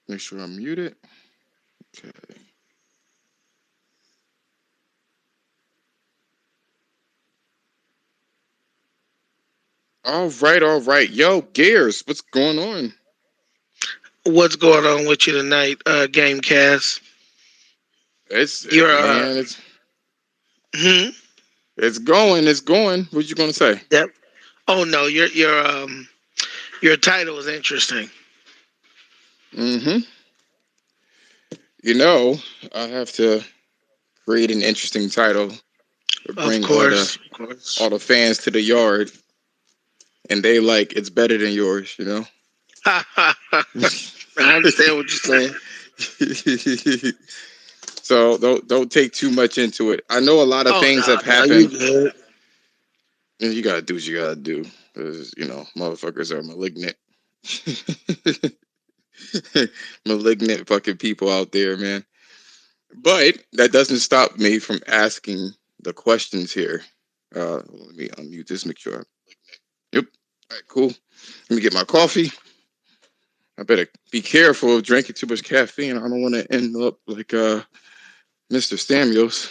Make sure I'm muted. Okay. All right, all right. Yo, Gears, what's going on? What's going on with you tonight, Gamecast? It's You're man, it's hmm? it's going, it's going. What you gonna say? Yep. Oh no, your title is interesting. Mm-hmm. You know, I have to create an interesting title to Of bring course, of all course. the fans to the yard, and they like it's better than yours. I understand what you're saying. So don't take too much into it. I know a lot of Oh things no, have no, you happened, good. and you gotta do what you gotta do because motherfuckers are malignant, malignant fucking people out there, man. But that doesn't stop me from asking the questions here. Let me unmute this. Make sure. Yep. All right. Cool. Let me get my coffee. I better be careful of drinking too much caffeine. I don't want to end up like Mr. Samuels.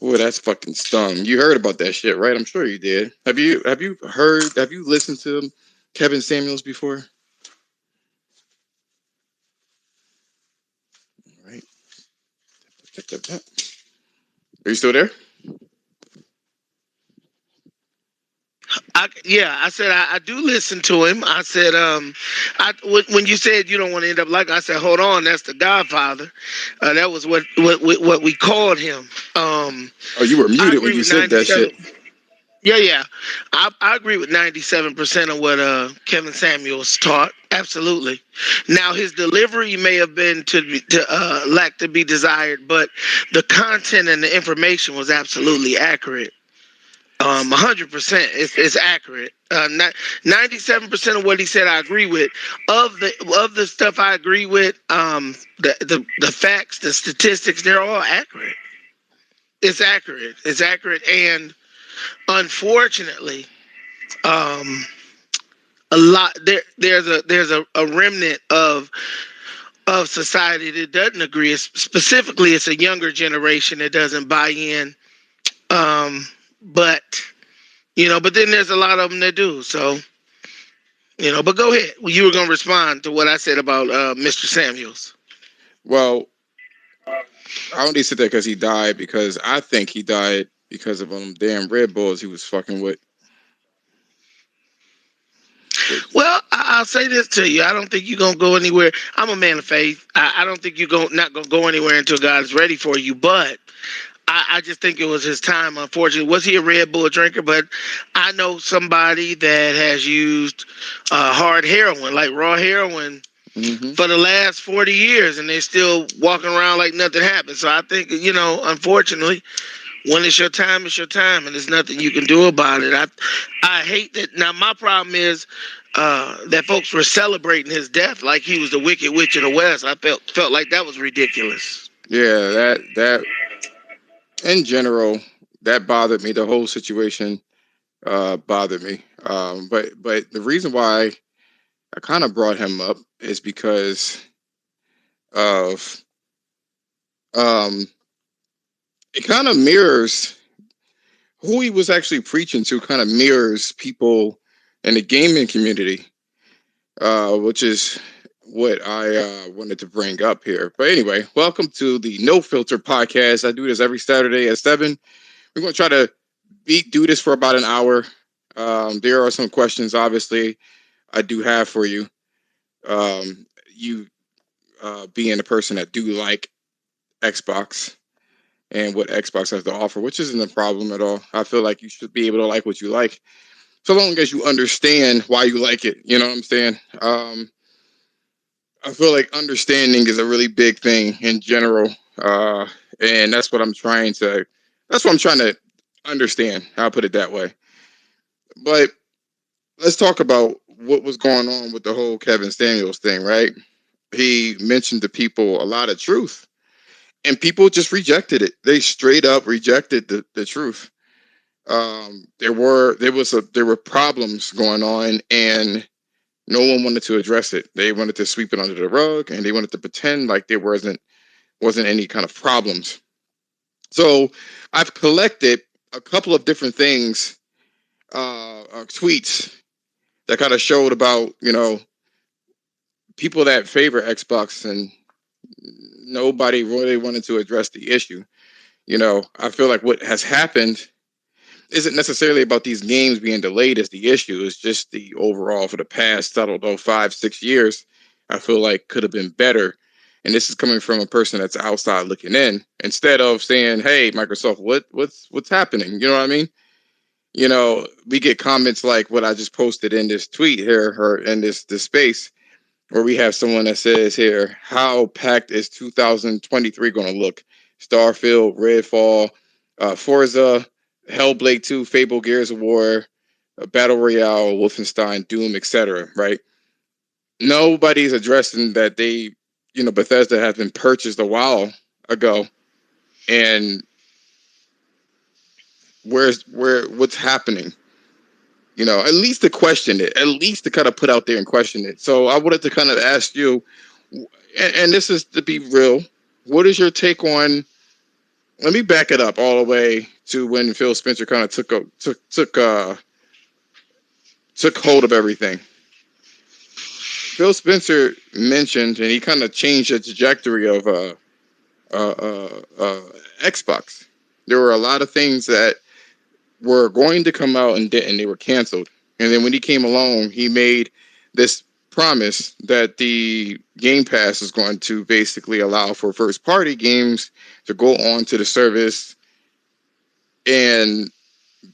Boy, that's fucking stung. You heard about that shit, right? I'm sure you did. Have you heard? Have you listened to Kevin Samuels before? All right. Are you still there? I said I do listen to him. I said when you said you don't want to end up like I said, hold on, that's the Godfather. That was what we called him. Oh, you were I muted when agree you with said that 97. shit. Yeah, yeah. I agree with 97% of what Kevin Samuels taught. Absolutely. Now his delivery may have been to lack to be desired, but the content and the information was absolutely accurate. 100% is accurate. 97% of what he said I agree with. Of the stuff I agree with, the facts, the statistics, they're all accurate. It's accurate. It's accurate, and unfortunately, um, a lot there's a remnant of society that doesn't agree. Specifically, it's a younger generation that doesn't buy in. Um, but but then there's a lot of them that do. So but go ahead. Well, you were gonna respond to what I said about Mr. Samuels. Well, I only said that because he died. Because I think he died because of them damn Red Bulls he was fucking with. Well, I'll say this to you. I don't think you're gonna go anywhere. I'm a man of faith. I don't think you're not gonna go anywhere until God is ready for you. But I just think it was his time. Unfortunately, was he a Red Bull drinker? But I know somebody that has used hard heroin, like raw heroin, Mm-hmm. for the last 40 years, and they're still walking around like nothing happened. So I think unfortunately, when it's your time, it's your time, and there's nothing you can do about it. I hate that. Now my problem is that folks were celebrating his death like he was the Wicked Witch of the West. I felt like that was ridiculous. Yeah, that in general that bothered me. The whole situation bothered me. But the reason why I kind of brought him up is because of um, it kind of mirrors who he was actually preaching to. Kind of mirrors people in the gaming community, which is what I wanted to bring up here. But anyway, welcome to the No Filter podcast. I do this every Saturday at 7. We're going to try to do this for about an hour. There are some questions, obviously, I do have for you. You being a person that do like Xbox and what Xbox has to offer, which isn't a problem at all. I feel like you should be able to like what you like, so long as you understand why you like it. You know what I'm saying? I feel like understanding is a really big thing in general, and that's what I'm trying to. That's what I'm trying to understand. I'll put it that way. But let's talk about what was going on with the whole Kevin Samuels thing, right? He mentioned to people a lot of truth, and people just rejected it. They straight up rejected the truth. There were problems going on, and No one wanted to address it. They wanted to sweep it under the rug, and they wanted to pretend like there wasn't any kind of problems. So I've collected a couple of different things, tweets that kind of showed about, people that favor Xbox, and nobody really wanted to address the issue. I feel like what has happened isn't necessarily about these games being delayed as the issue. It's just the overall for the past, I don't know, 5, 6 years, I feel like could have been better. And this is coming from a person that's outside looking in, instead of saying, "Hey, Microsoft, what's happening?" You know what I mean? We get comments like what I just posted in this tweet here, or in this space, where we have someone that says here, "How packed is 2023 going to look? Starfield, Redfall, Forza, Hellblade 2, Fable, Gears of War, Battle Royale, Wolfenstein, Doom, etc." Right? Nobody's addressing that Bethesda has been purchased a while ago, and what's happening? At least to question it, at least to kind of put out there and question it. So I wanted to kind of ask you, and this is to be real, what is your take on? Let me back it up all the way to when Phil Spencer kind of took hold of everything. Phil Spencer mentioned, and he kind of changed the trajectory of Xbox. There were a lot of things that were going to come out and didn't. They were canceled. And then when he came along, he made this promise that the Game Pass is going to basically allow for first-party games to go on to the service and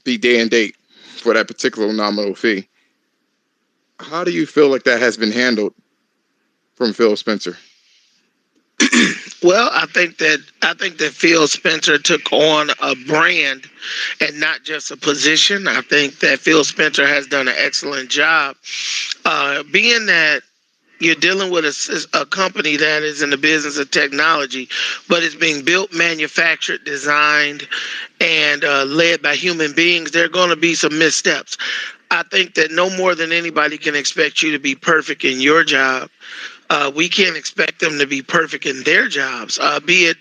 be day and date for that particular nominal fee. How do you feel like that has been handled from Phil Spencer? Well, I think that Phil Spencer took on a brand and not just a position. I think that Phil Spencer has done an excellent job. Being that you're dealing with a company that is in the business of technology, but it's being built, manufactured, designed, and led by human beings, there are going to be some missteps. I think that no more than anybody can expect you to be perfect in your job. We can't expect them to be perfect in their jobs. Be it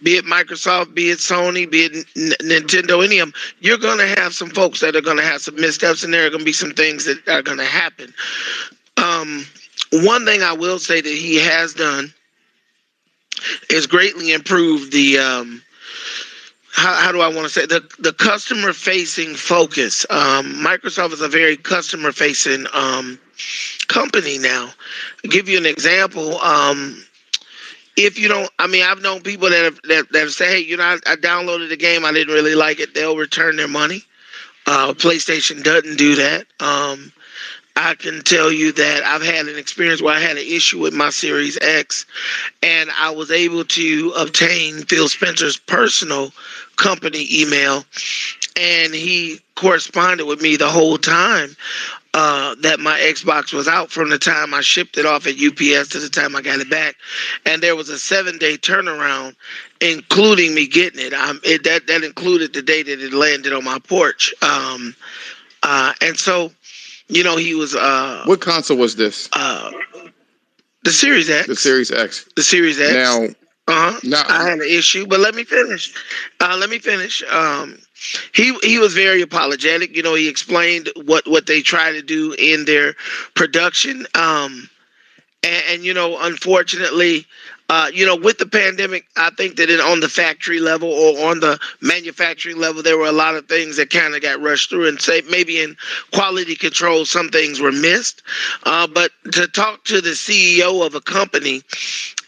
Microsoft, be it Sony, be it Nintendo, any of them. You're going to have some folks that are going to have some missteps, and there are going to be some things that are going to happen. One thing I will say that he has done is greatly improved the how do I want to say, the customer facing focus. Microsoft is a very customer facing company now. I'll give you an example. If you don't, I mean, I've known people that say, "Hey, I downloaded the game, I didn't really like it." They'll return their money. PlayStation doesn't do that. I can tell you that I've had an experience where I had an issue with my Series X, and I was able to obtain Phil Spencer's personal company email, and he corresponded with me the whole time that my Xbox was out, from the time I shipped it off at UPS to the time I got it back. And there was a 7-day turnaround, including me getting it. That included the day that it landed on my porch. And so, he was. What console was this? The Series X. The Series X. The Series X. Now, I had an issue, but let me finish. He was very apologetic. He explained what they try to do in their production. And unfortunately, with the pandemic, I think that on the factory level or on the manufacturing level, there were a lot of things that kind of got rushed through, and say maybe in quality control, some things were missed. But to talk to the CEO of a company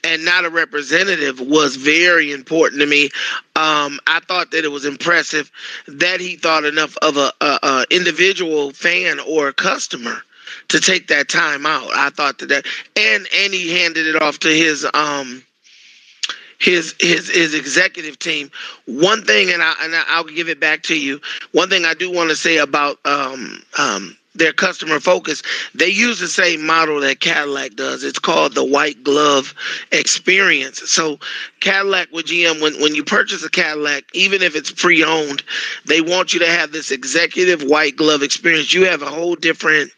and not a representative was very important to me. I thought that it was impressive that he thought enough of a individual fan or a customer to take that time out. I thought that, and he handed it off to his executive team. One thing, and I'll give it back to you. One thing I do want to say about their customer focus, they use the same model that Cadillac does. It's called the white glove experience. So Cadillac with GM, when you purchase a Cadillac, even if it's pre-owned, they want you to have this executive white glove experience. You have a whole different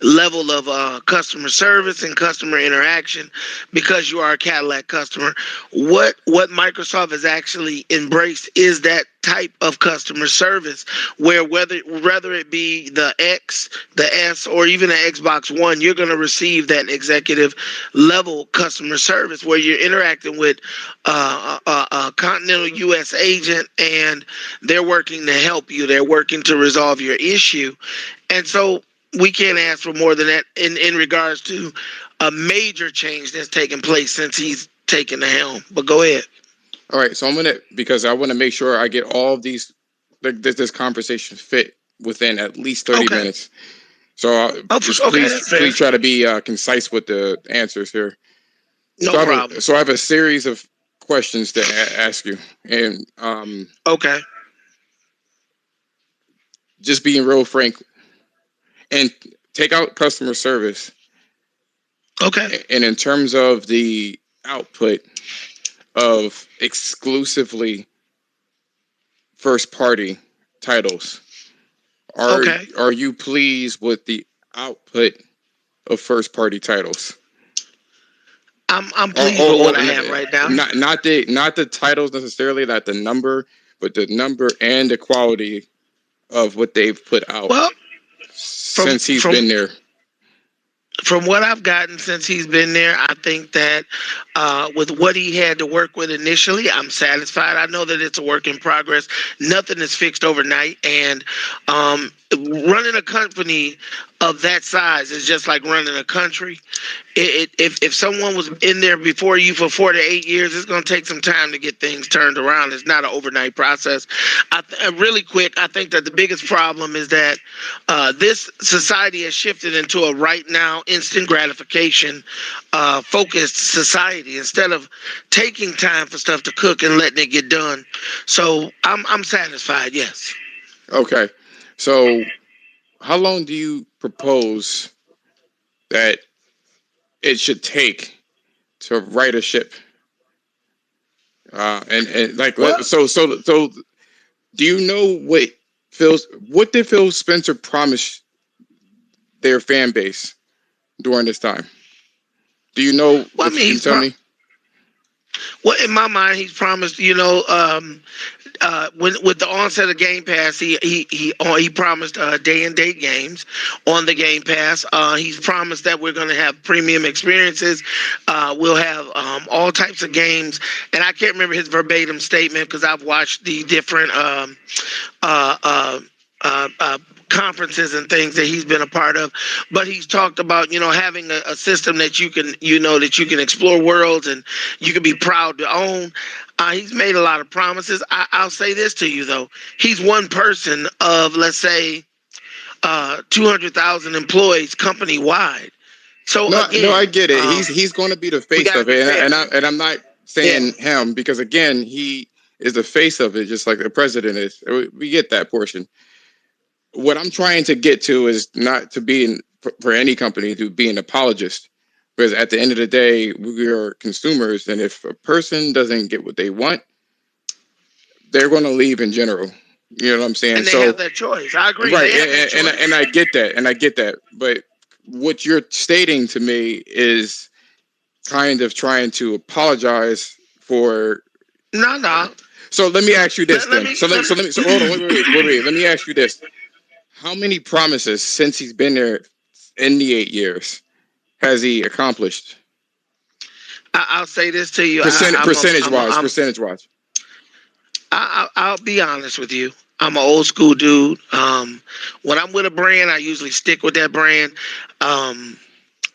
level of customer service and customer interaction because you are a Cadillac customer. What Microsoft has actually embraced is that type of customer service where whether it be the X, the S, or even the Xbox One, you're going to receive that executive level customer service where you're interacting with a continental U.S. agent, and they're working to help you. They're working to resolve your issue, and so we can't ask for more than that in regards to a major change that's taken place since he's taken the helm. But go ahead. All right, so because I want to make sure I get all of these, like this conversation fit within at least 30 Okay. minutes. So just Okay, that's fair. please try to be concise with the answers here. No problem. So I have a series of questions to ask you, and Okay. just being real frank, and take out customer service. Okay. And in terms of the output of exclusively first party titles, Okay. are you pleased with the output of first party titles? I'm pleased with what I have right now. Not the titles necessarily, not the number, but the number and the quality of what they've put out Well, from since he's from been there. from what I've gotten since he's been there, I think that with what he had to work with initially, I'm satisfied. I know that it's a work in progress. Nothing is fixed overnight, and running a company of that size is just like running a country. If someone was in there before you for 4 to 8 years, it's going to take some time to get things turned around. It's not an overnight process. Really quick, I think that the biggest problem is that this society has shifted into a right now instant gratification focused society instead of taking time for stuff to cook and letting it get done. So I'm satisfied. Yes. Okay, so how long do you propose that it should take to right a ship? And like Well, so do you know what did Phil Spencer promise their fan base during this time? Do you know well, I if you mean, can tell me? well, in my mind, he's promised. When with the onset of Game Pass, he promised day and date games on the Game Pass. He's promised that we're going to have premium experiences. We'll have all types of games, and I can't remember his verbatim statement because I've watched the different uh, uh, conferences and things that he's been a part of. But he's talked about having a system that you can explore worlds and you can be proud to own. He's made a lot of promises. I'll say this to you though: he's one person of, let's say, 200,000 employees company wide. So No, I again, get it. He's going to be the we face got to of be it, fair. and I'm not Yeah. saying him because again he is the face of it, just like the president is. We get that portion. What I'm trying to get to is not to be for any company to be an apologist, because at the end of the day, we are consumers, and if a person doesn't get what they want, they're going to leave in general. You know what I'm saying? And they So have that choice. I agree. right, They have that and choice. I get that, but what you're stating to me is kind of trying to apologize for. No, no. So let me ask you this Let then. me. So hold on, wait. Let me ask you this: how many promises since he's been there in the 8 years has he accomplished? I'll say this to you. Percentage wise. I'll be honest with you. I'm an old school dude. When I'm with a brand, I usually stick with that brand. Um,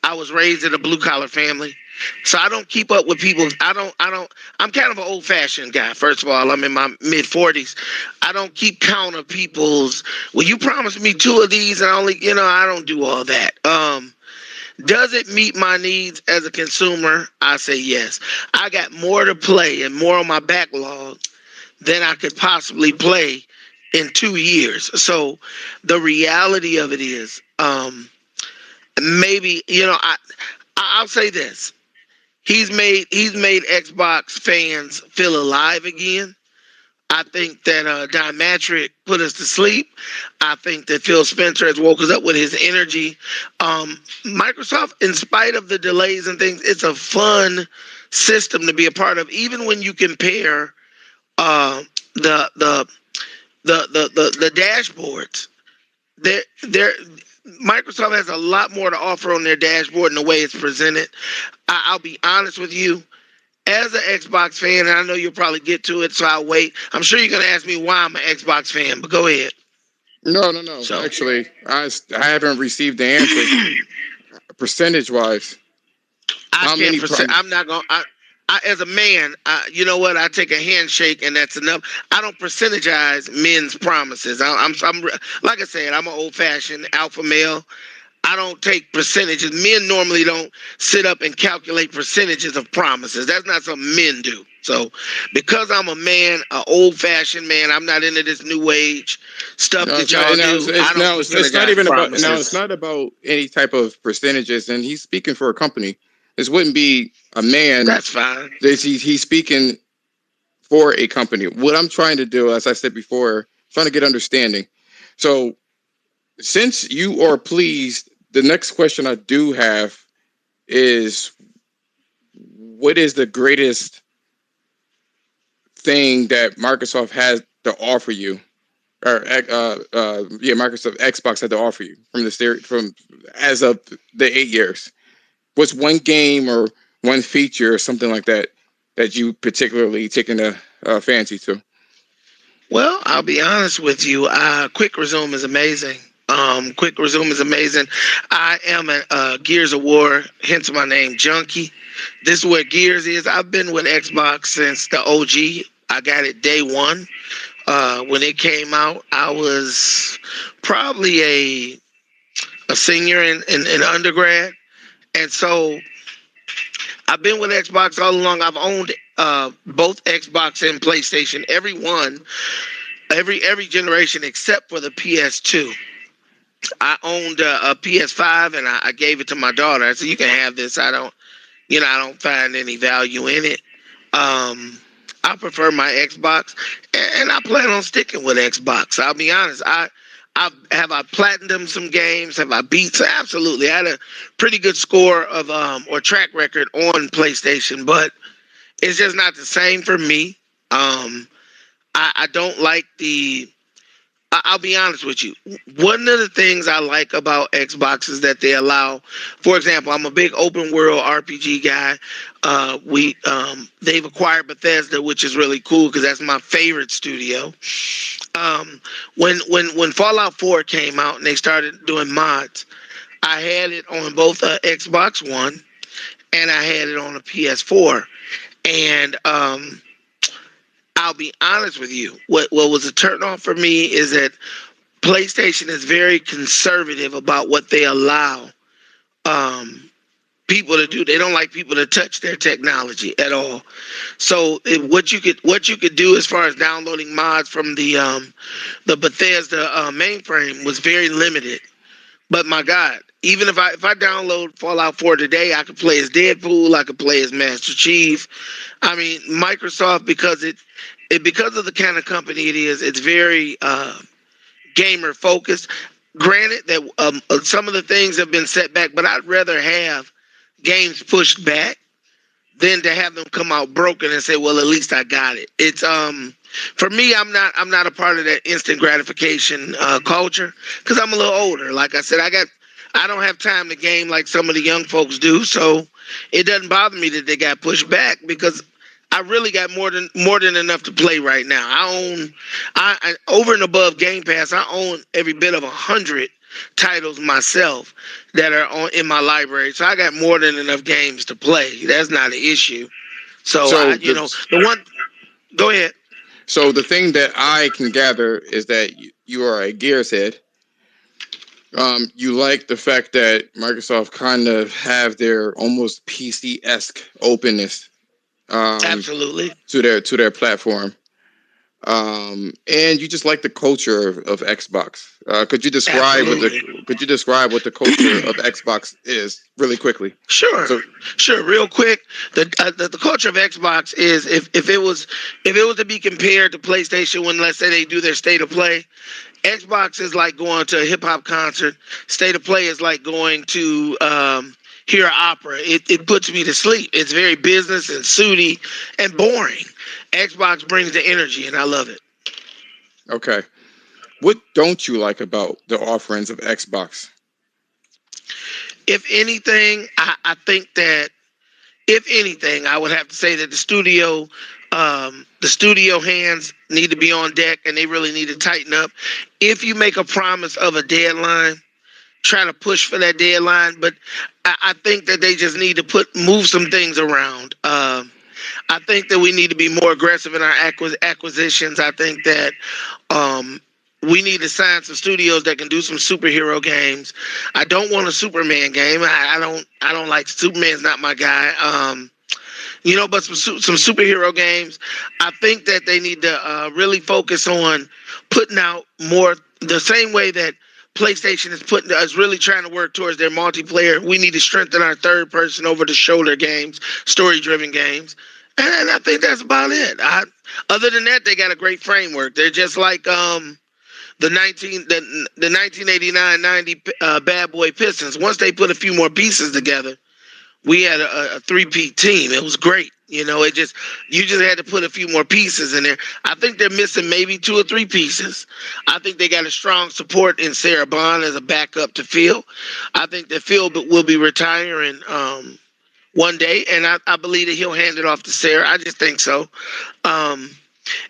I was raised in a blue collar family, so I don't keep up with people. I don't. I'm kind of an old fashioned guy. First of all, I'm in my mid 40s. I don't keep count of people's. Well, you promised me two of these, and I don't do all that. Does it meet my needs as a consumer? I say yes. I got more to play and more on my backlog than I could possibly play in 2 years. So the reality of it is, maybe I'll say this: he's made Xbox fans feel alive again. I think that Don Matrick put us to sleep. I think that Phil Spencer has woke us up with his energy. Microsoft, in spite of the delays and things, it's a fun system to be a part of. Even when you compare uh, the, the the dashboards, they're Microsoft has a lot more to offer on their dashboard and the way it's presented. I'll be honest with you. As an Xbox fan, and I know you'll probably get to it, so I'll wait. I'm sure you're going to ask me why I'm an Xbox fan, but go ahead. No. So, Actually, I haven't received the answer. Percentage wise, I how can't many percent. prom? I'm not going to. As a man, you know what? I take a handshake and that's enough. I don't percentagize men's promises. Like I said, I'm an old fashioned alpha male. I don't take percentages. Men normally don't sit up and calculate percentages of promises. That's not something men do. So, because I'm a man, an old-fashioned man, I'm not into this new age stuff No, that it's not. y'all do. I don't It's not percentagize even about. No, it's promises. not about any type of percentages. And he's speaking for a company. This wouldn't be a man. That's fine. He's speaking for a company. What I'm trying to do, as I said before, trying to get understanding. So, since you are pleased, the next question I do have is, what is the greatest thing that Microsoft has to offer you, or Microsoft Xbox had to offer you from as of the 8 years? What's one game or one feature or something like that that you particularly taken a fancy to? Well, I'll be honest with you. Quick Resume is amazing. Quick Resume is amazing. I am a Gears of War, hence my name, Junkie. This is where Gears is. I've been with Xbox since the OG. I got it day one. When it came out, I was probably a senior in undergrad, and so I've been with Xbox all along. I've owned both Xbox and PlayStation, every generation except for the PS2. I owned a PS5 and I gave it to my daughter. I said, "You can have this. I don't find any value in it. Um, I prefer my Xbox, and I plan on sticking with Xbox. I'll be honest. I platinumed some games. Have I beat? So absolutely. I had a pretty good score of or track record on PlayStation, but it's just not the same for me. I don't like the. I'll be honest with you. One of the things I like about Xbox is that they allow, for example, I'm a big open world RPG guy. They've acquired Bethesda, which is really cool because that's my favorite studio. When Fallout 4 came out and they started doing mods, I had it on both Xbox One and I had it on a PS4. And I'll be honest with you. What was a turn off for me is that PlayStation is very conservative about what they allow um, people to do. They don't like people to touch their technology at all. So what you could do as far as downloading mods from the Bethesda mainframe was very limited. But my God, even if I download Fallout 4 today, I could play as Deadpool, I could play as Master Chief. I mean, Microsoft, because of the kind of company it is, it's very gamer focused. Granted that some of the things have been set back, but I'd rather have games pushed back than to have them come out broken and say, "Well, at least I got it." It's for me, I'm not a part of that instant gratification culture because I'm a little older. Like I said, I don't have time to game like some of the young folks do, so it doesn't bother me that they got pushed back because I really got more than enough to play right now. I over and above Game Pass, I own every bit of 100 titles myself that are on in my library. So I got more than enough games to play. That's not an issue. So So the one. Go ahead. the thing that I can gather is that you are a Gears head. You like the fact that Microsoft kind of have their almost PC-esque openness Absolutely. to their platform. and you just like the culture of Xbox. Absolutely. Could you describe what the culture of Xbox is really quickly? Sure, So sure. Real quick, the culture of Xbox is if it was to be compared to PlayStation when let's say they do their state of play, Xbox is like going to a hip hop concert. State of play is like going to hear an opera. It puts me to sleep. It's very business and sooty and boring. Xbox brings the energy, and I love it. okay, what don't you like about the offerings of Xbox? If anything, I think that if anything, I would have to say that the studio hands need to be on deck, and they really need to tighten up. If you make a promise of a deadline, try to push for that deadline. But I think that they just need to move some things around. I think that we need to be more aggressive in our acquisitions. I think that um, we need to sign some studios that can do some superhero games. I don't want a Superman game. I don't. I don't like Superman's not my guy. But some superhero games. I think that they need to really focus on putting out more the same way that PlayStation is really trying to work towards their multiplayer. We need to strengthen our third person over the shoulder games, story driven games. And I think that's about it. Other than that, they got a great framework. They're just like the 1989-90 Bad Boy Pistons. Once they put a few more pieces together, we had a three-peat team. It was great. You just had to put a few more pieces in there. I think they're missing maybe two or three pieces. I think they got a strong support in Sarah Bond as a backup to Phil. I think that Phil will be retiring one day, and I believe that he'll hand it off to Sarah. I just think so. Um,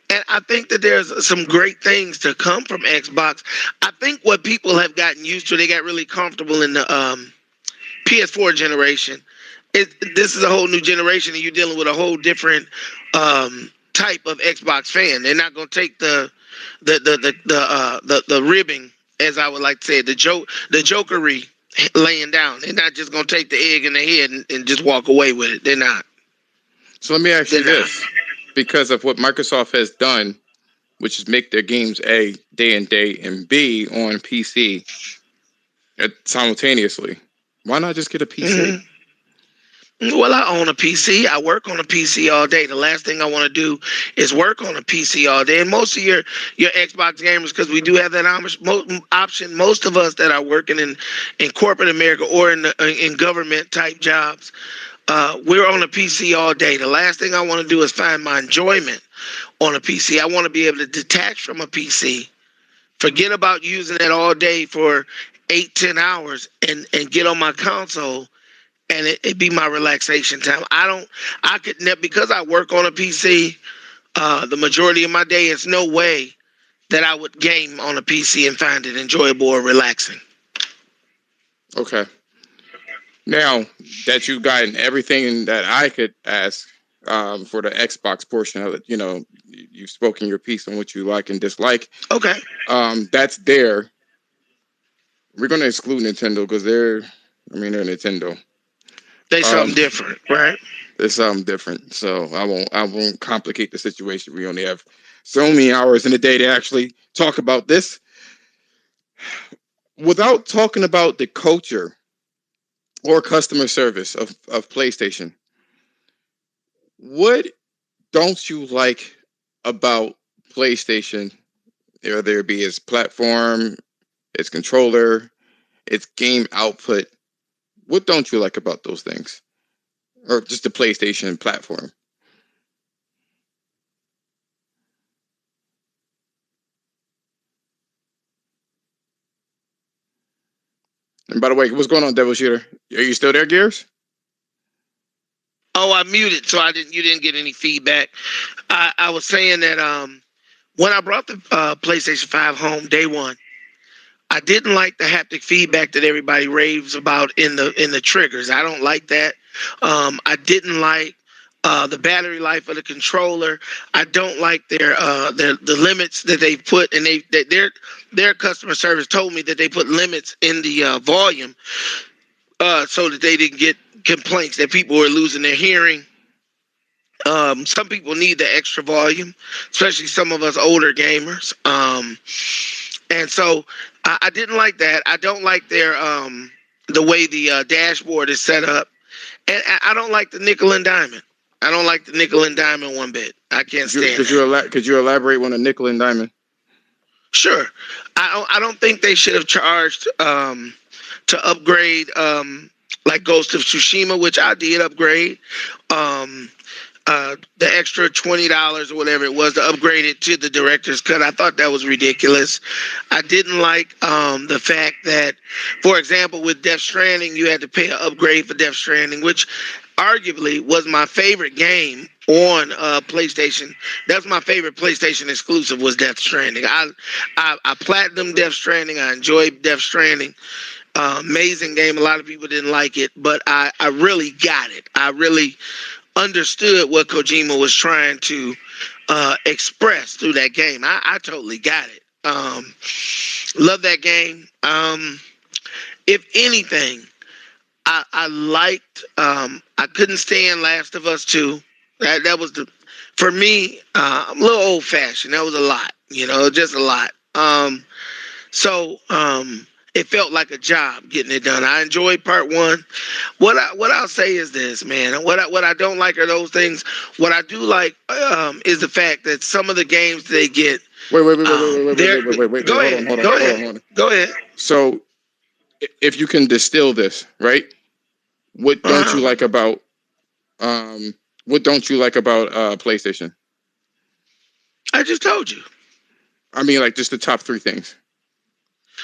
and I think that there's some great things to come from Xbox. I think what people have gotten used to, they got really comfortable in the PS4 generation. This is a whole new generation, and you're dealing with a whole different type of Xbox fan. They're not going to take the ribbing, as I would like to say, the jokery laying down. They're not just going to take the egg in the head and just walk away with it. They're not. So let me ask you They're not. this: because of what Microsoft has done, which is make their games A day and day and B on PC simultaneously, why not just get a PC? Mhm. Well, I own a PC. I work on a PC all day. The last thing I want to do is work on a PC all day. And most of your Xbox gamers, because we do have that option. Most of us that are working in corporate America or in government type jobs, we're on a PC all day. The last thing I want to do is find my enjoyment on a PC. I want to be able to detach from a PC, forget about using it all day for 8, 10 hours, and get on my console, and it be my relaxation time. I could because I work on a PC. The majority of my day, it's no way that I would game on a PC and find it enjoyable or relaxing. Okay. Now that you've gotten everything that I could ask for the Xbox portion of it, you've spoken your piece on what you like and dislike. Okay, That's there. We're going to exclude Nintendo because they're Nintendo. they something Um, different, right? there's something different, so I won't complicate the situation. We only have so many hours in a day to actually talk about this without talking about the culture or customer service of PlayStation. What don't you like about PlayStation, whether it be its platform, its controller, its game output? What don't you like about those things? Or just the PlayStation platform? And by the way, what's going on, Devil Shooter? Are you still there, Gears? Oh, I muted, so I didn't. You didn't get any feedback. I was saying that when I brought the PlayStation 5 home day one, I didn't like the haptic feedback that everybody raves about in the triggers. I don't like that. I didn't like the battery life of the controller. I don't like their the limits that they put, and their customer service told me that they put limits in the volume so that they didn't get complaints that people were losing their hearing. Some people need the extra volume, especially some of us older gamers. And so I didn't like that. I don't like their the way the dashboard is set up, and I don't like the nickel and diamond. I don't like the nickel and diamond one bit. I can't stand that. Could you elaborate on a nickel and diamond? Sure, I don't think they should have charged to upgrade like Ghost of Tsushima, which I did upgrade. Um, the extra $20 or whatever it was to upgrade it to the director's cut. I thought that was ridiculous. I didn't like the fact that, for example, with Death Stranding, you had to pay an upgrade for Death Stranding, which arguably was my favorite game on PlayStation. That's my favorite PlayStation exclusive was Death Stranding. I platinum Death Stranding. I enjoyed Death Stranding. Amazing game. A lot of people didn't like it, but I really got it. I really understood what Kojima was trying to express through that game. I totally got it. Love that game. If anything, I liked. I couldn't stand Last of Us 2. That was for me. I'm a little old fashioned. That was a lot. Just a lot. So it felt like a job getting it done. I enjoyed part one. What I'll say is this, man. What I don't like are those things. What I do like is the fact that some of the games they get. Wait. Go ahead. Hold on. Go ahead. So, if you can distill this, right? What don't you like about PlayStation? I just told you. I mean, like just the top three things.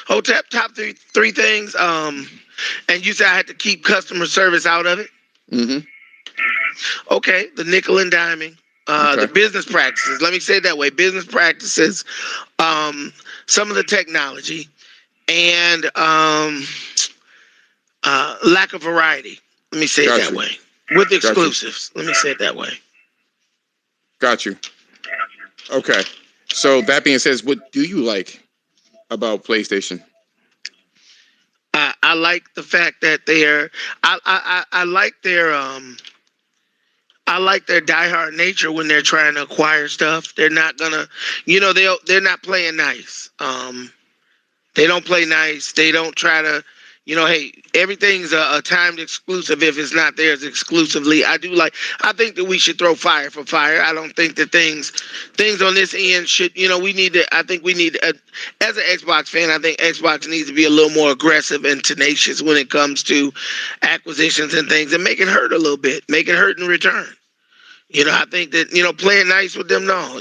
Oh, top three things. And you said I had to keep customer service out of it. Mm-hmm. Okay, the nickel and diming, the business practices. Let me say it that way: business practices, some of the technology, and lack of variety. Let me say it that way. With exclusives. Let me say it that way. Got you. Okay. So that being said, what do you like about PlayStation? I like the fact that they're. I like their. I like their diehard nature when they're trying to acquire stuff. They're not gonna. They're not playing nice. They don't play nice. They don't try to. Hey, everything's a timed exclusive if it's not theirs exclusively. I think that we should throw fire for fire. I don't think that things on this end should, we need to, I think we need, as an Xbox fan, I think Xbox needs to be a little more aggressive and tenacious when it comes to acquisitions and things and make it hurt a little bit, make it hurt in return. I think that, playing nice with them, no,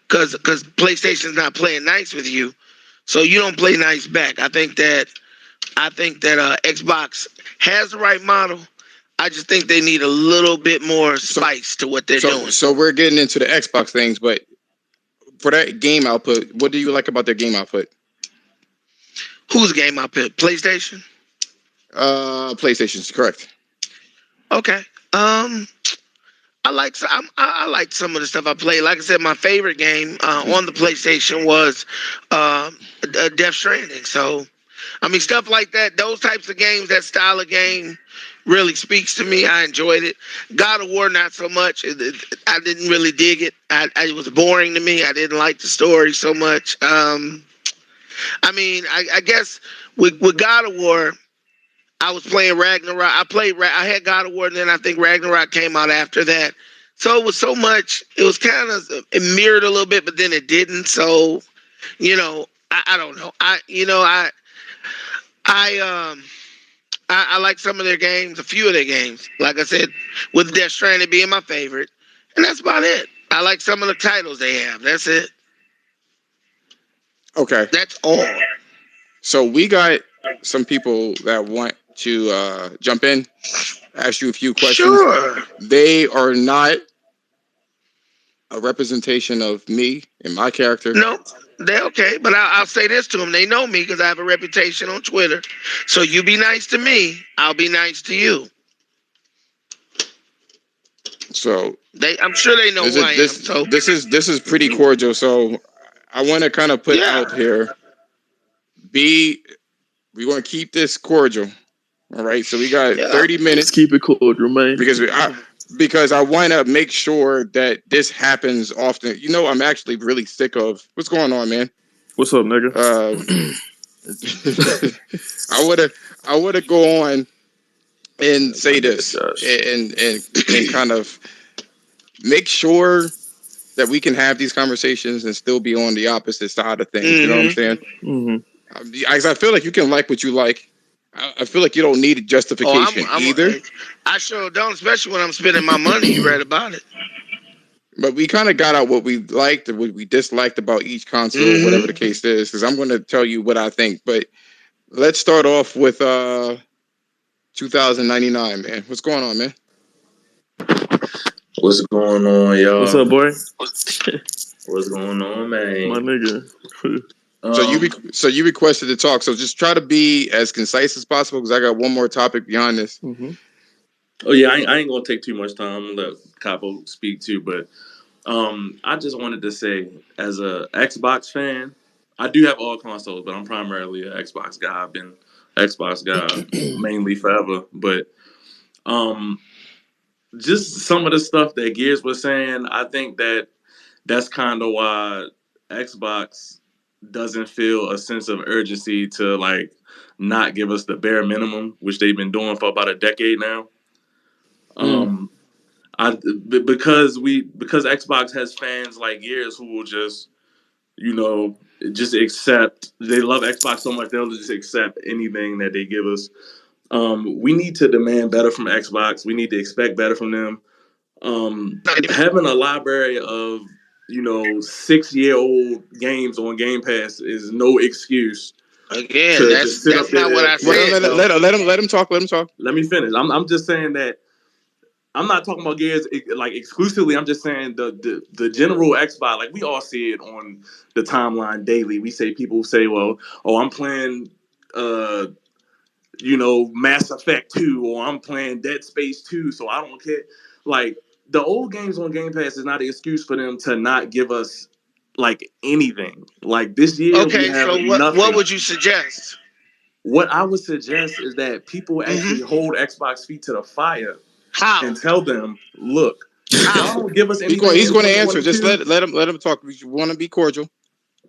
because PlayStation's not playing nice with you. So you don't play nice back. I think that Xbox has the right model. I just think they need a little bit more spice to what they're doing. So we're getting into the Xbox things, but for that game output, what do you like about their game output? Whose game output? PlayStation? PlayStation's correct. Okay. I like some of the stuff I played. Like I said, my favorite game on the PlayStation was Death Stranding. So, I mean, stuff like that, those types of games, that style of game really speaks to me. I enjoyed it. God of War, not so much. I didn't really dig it. It was boring to me. I didn't like the story so much. I mean, I guess with God of War, I was playing Ragnarok. I had God of War, and then I think Ragnarok came out after that. So it was so much. It was kind of, it mirrored a little bit, but then it didn't. So, I don't know. I like some of their games, a few of their games. Like I said, with Death Stranding being my favorite, and that's about it. I like some of the titles they have. That's it. Okay. That's all. So we got some people that want to jump in, ask you a few questions. Sure. They are not a representation of me and my character. No, they're okay. But I'll say this to them. They know me because I have a reputation on Twitter. So you be nice to me, I'll be nice to you. So I'm sure they know who I am. So this is pretty cordial. So I want to kind of put out here. We want to keep this cordial. All right. So we got 30 minutes. Let's keep it cordial, man. Because because I want to make sure that this happens often. You know, I'm actually really sick of what's going on, man. What's up, nigga? I would have go on and say this Josh. and kind of make sure that we can have these conversations and still be on the opposite side of things. You know what I'm saying? I feel like you can like what you like. I feel like you don't need a justification either. I sure don't, especially when I'm spending my money. You read about it. But we kind of got out what we liked and what we disliked about each console, whatever the case is, because I'm going to tell you what I think. But let's start off with 2099, man. What's going on, man? What's going on, y'all? What's up, boy? What's going on, man? My nigga. So you requested to talk. So just try to be as concise as possible because I got one more topic beyond this. Oh yeah, I ain't gonna take too much time. I'm gonna let Capo speak too, but I just wanted to say, as a Xbox fan, I do have all consoles, but I'm primarily an Xbox guy. I've been Xbox guy mainly forever, but just some of the stuff that Gears was saying, I think that's kind of why Xbox doesn't feel a sense of urgency to like not give us the bare minimum, which they've been doing for about a decade now. Because Xbox has fans like Gears who will just accept. They love Xbox so much they'll just accept anything that they give us. We need to demand better from Xbox. We need to expect better from them. Having a library of 6-year-old games on Game Pass is no excuse. Again, that's not what I said. Let him talk. Let me finish. I'm just saying that I'm not talking about Gears like exclusively. I'm just saying the general Xbox. Like we all see it on the timeline daily. People say, "Well, I'm playing, Mass Effect 2, or I'm playing Dead Space 2, so I don't care." Like the old games on Game Pass is not an excuse for them to not give us like anything. Like this year, okay. So what would you suggest? What I would suggest is that people actually hold Xbox feet to the fire. How? And tell them, look, y'all don't give us anything. He's going to answer. Just let him talk. We want to be cordial.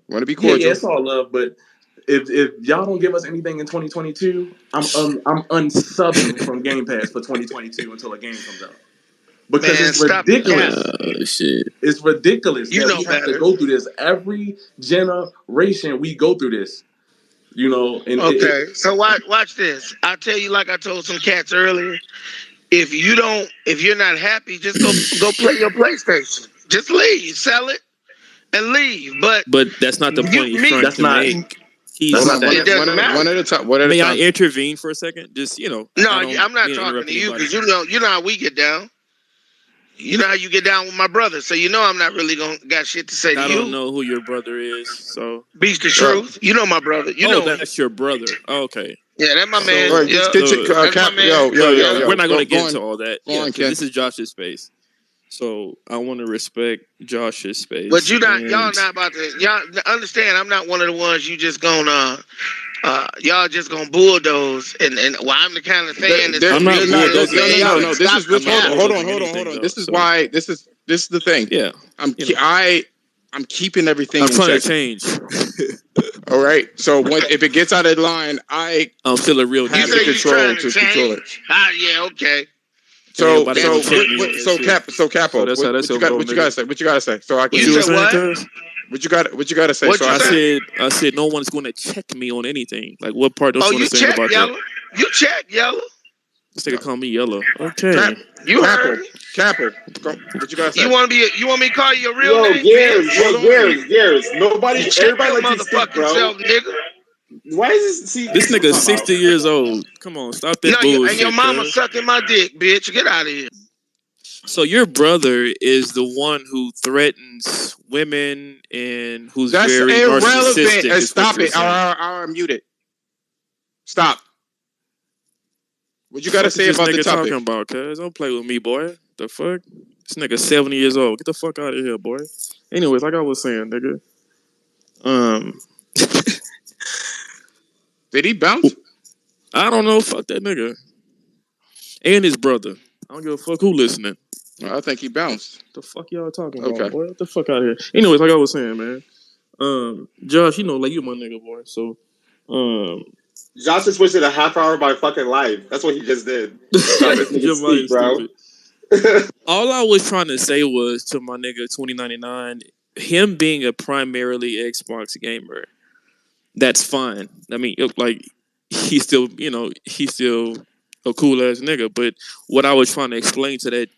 Yeah, it's all love. But if y'all don't give us anything in 2022, I'm unsubbing from Game Pass for 2022 until a game comes out. Because it's ridiculous. Shit. It's ridiculous that we have to go through this. Every generation we go through this. So watch this. I'll tell you, like I told some cats earlier. If you're not happy, just go play your PlayStation. Just leave, sell it, and leave. But that's not the point he's trying to make. It doesn't matter. One at a time. May I intervene for a second? Just No, I'm not talking to you because you know how we get down. You know how you get down with my brother, so you know I'm not really got shit to say to you. I don't know who your brother is, so Beast the Truth. You know my brother. You know that's your brother. Oh, okay. Yeah, that's my man. We're not going to get into all that. This is Josh's space, so I want to respect Josh's space. But y'all not about to. Y'all understand? I'm not one of the ones you just gonna. Y'all just gonna bulldoze, and I'm the kind of fan that's. I'm not bulldozing. No. This is hold on. This is why. This is the thing. Yeah. I'm keeping everything. I'm trying to change. All right. So if it gets out of line, I'm still a real have the control to control it. Yeah. Okay. So Capo. What you gotta say? What you gotta say? So I can. You said what? What you got to say? I said no one's going to check me on anything. Like what part don't you want to say about yellow. that? You check yellow. This nigga call me yellow. Okay. You heard me. Capper. What you got to say? You want me to call you your real name? Gears. Everybody likes to speak, bro. Self, nigga. Why is this? This nigga's 60 years old. Come on, stop that bullshit. And your mama sucking my dick, bitch. Get out of here. So your brother is the one who threatens women and who's very narcissistic. Stop it. I'll mute it. Stop. What you got to say about the topic? Talking about, cuz? Don't play with me, boy. The fuck? This nigga 70 years old. Get the fuck out of here, boy. Anyways, like I was saying, nigga. Did he bounce? I don't know. Fuck that nigga. And his brother. I don't give a fuck who listening. I think he bounced. The fuck y'all talking about, Okay. boy? What the fuck out of here? Anyways, like I was saying, man. Josh, like you my nigga, boy. So, Josh just wasted a half hour of my fucking life. That's what he just did. Stop this nigga speak, bro. All I was trying to say was to my nigga 2099, him being a primarily Xbox gamer, that's fine. I mean, like he's still, he's still a cool ass nigga. But what I was trying to explain to that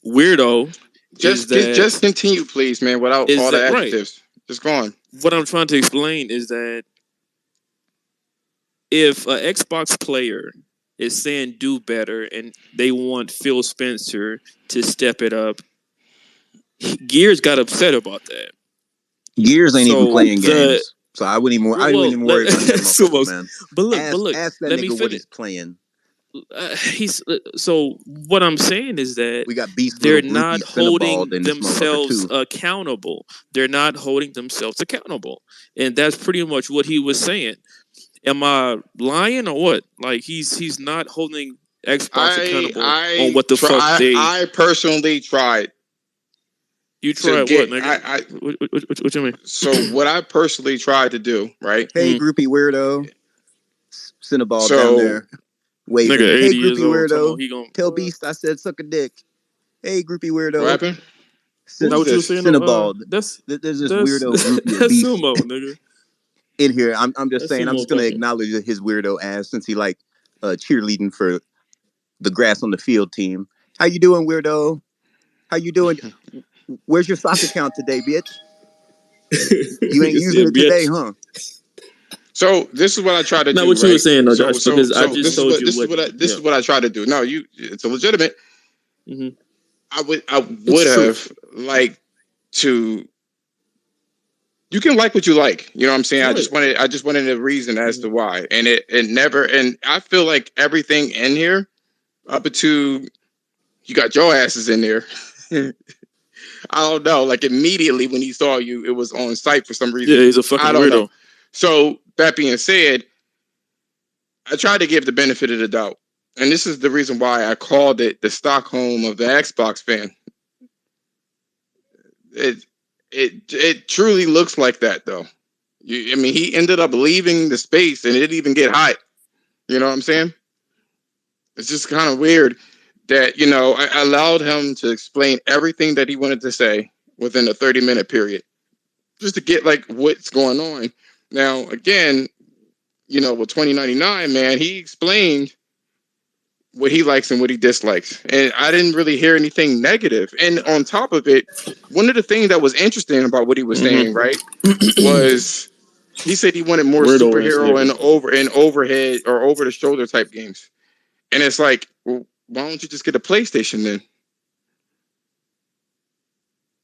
weirdo just continue, please, man, without all the adjectives. Right. Just go on. What I'm trying to explain is that if an Xbox player is saying do better and they want Phil Spencer to step it up, Gears got upset about that. Gears ain't even playing games, so I wouldn't even worry about that, man. But look, ask that nigga what he's playing. So what I'm saying is that we got Beast. They're not holding themselves accountable. They're not holding themselves accountable, and that's pretty much what he was saying. Am I lying or what? Like he's not holding Xbox accountable on what the fuck they. I personally tried. You tried what, nigga? What you mean? So what I personally tried to do, right? Hey, groupie weirdo, Cinnaball down there. Wait, nigga, hey, groupie weirdo, tell Beast I said suck a dick. Hey, groupie weirdo. What happened? What you saying? Cinnaball. There's this weirdo groupie that's Beast Sumo, nigga. In here, I'm just saying, I'm just gonna acknowledge his weirdo ass since he cheerleading for the grass on the field team. How you doing, weirdo? How you doing? Where's your stock account today, bitch? You ain't using it today, huh? So this is what I try to do. Not what you were saying, though, Josh. Because I just told you this is what I try to do. No, it's a legitimate. Mm-hmm. I would have liked to. You can like what you like. You know what I'm saying? Right. I just wanted a reason as to why. And it never, and I feel like everything in here, up to you got your asses in there. I don't know. Like immediately when he saw you, it was on site for some reason. Yeah, he's a fucking weirdo. Know. So that being said, I tried to give the benefit of the doubt. And this is the reason why I called it the Stockholm of the Xbox fan. It truly looks like that, though. I mean, he ended up leaving the space, and it didn't even get hot. You know what I'm saying? It's just kind of weird that, I allowed him to explain everything that he wanted to say within a 30-minute period, just to get, what's going on. Now, again, with 2099, man, he explained what he likes and what he dislikes. And I didn't really hear anything negative. And on top of it, one of the things that was interesting about what he was saying, right, was he said he wanted more superhero and overhead or over the shoulder type games. And it's like, well, why don't you just get a PlayStation then?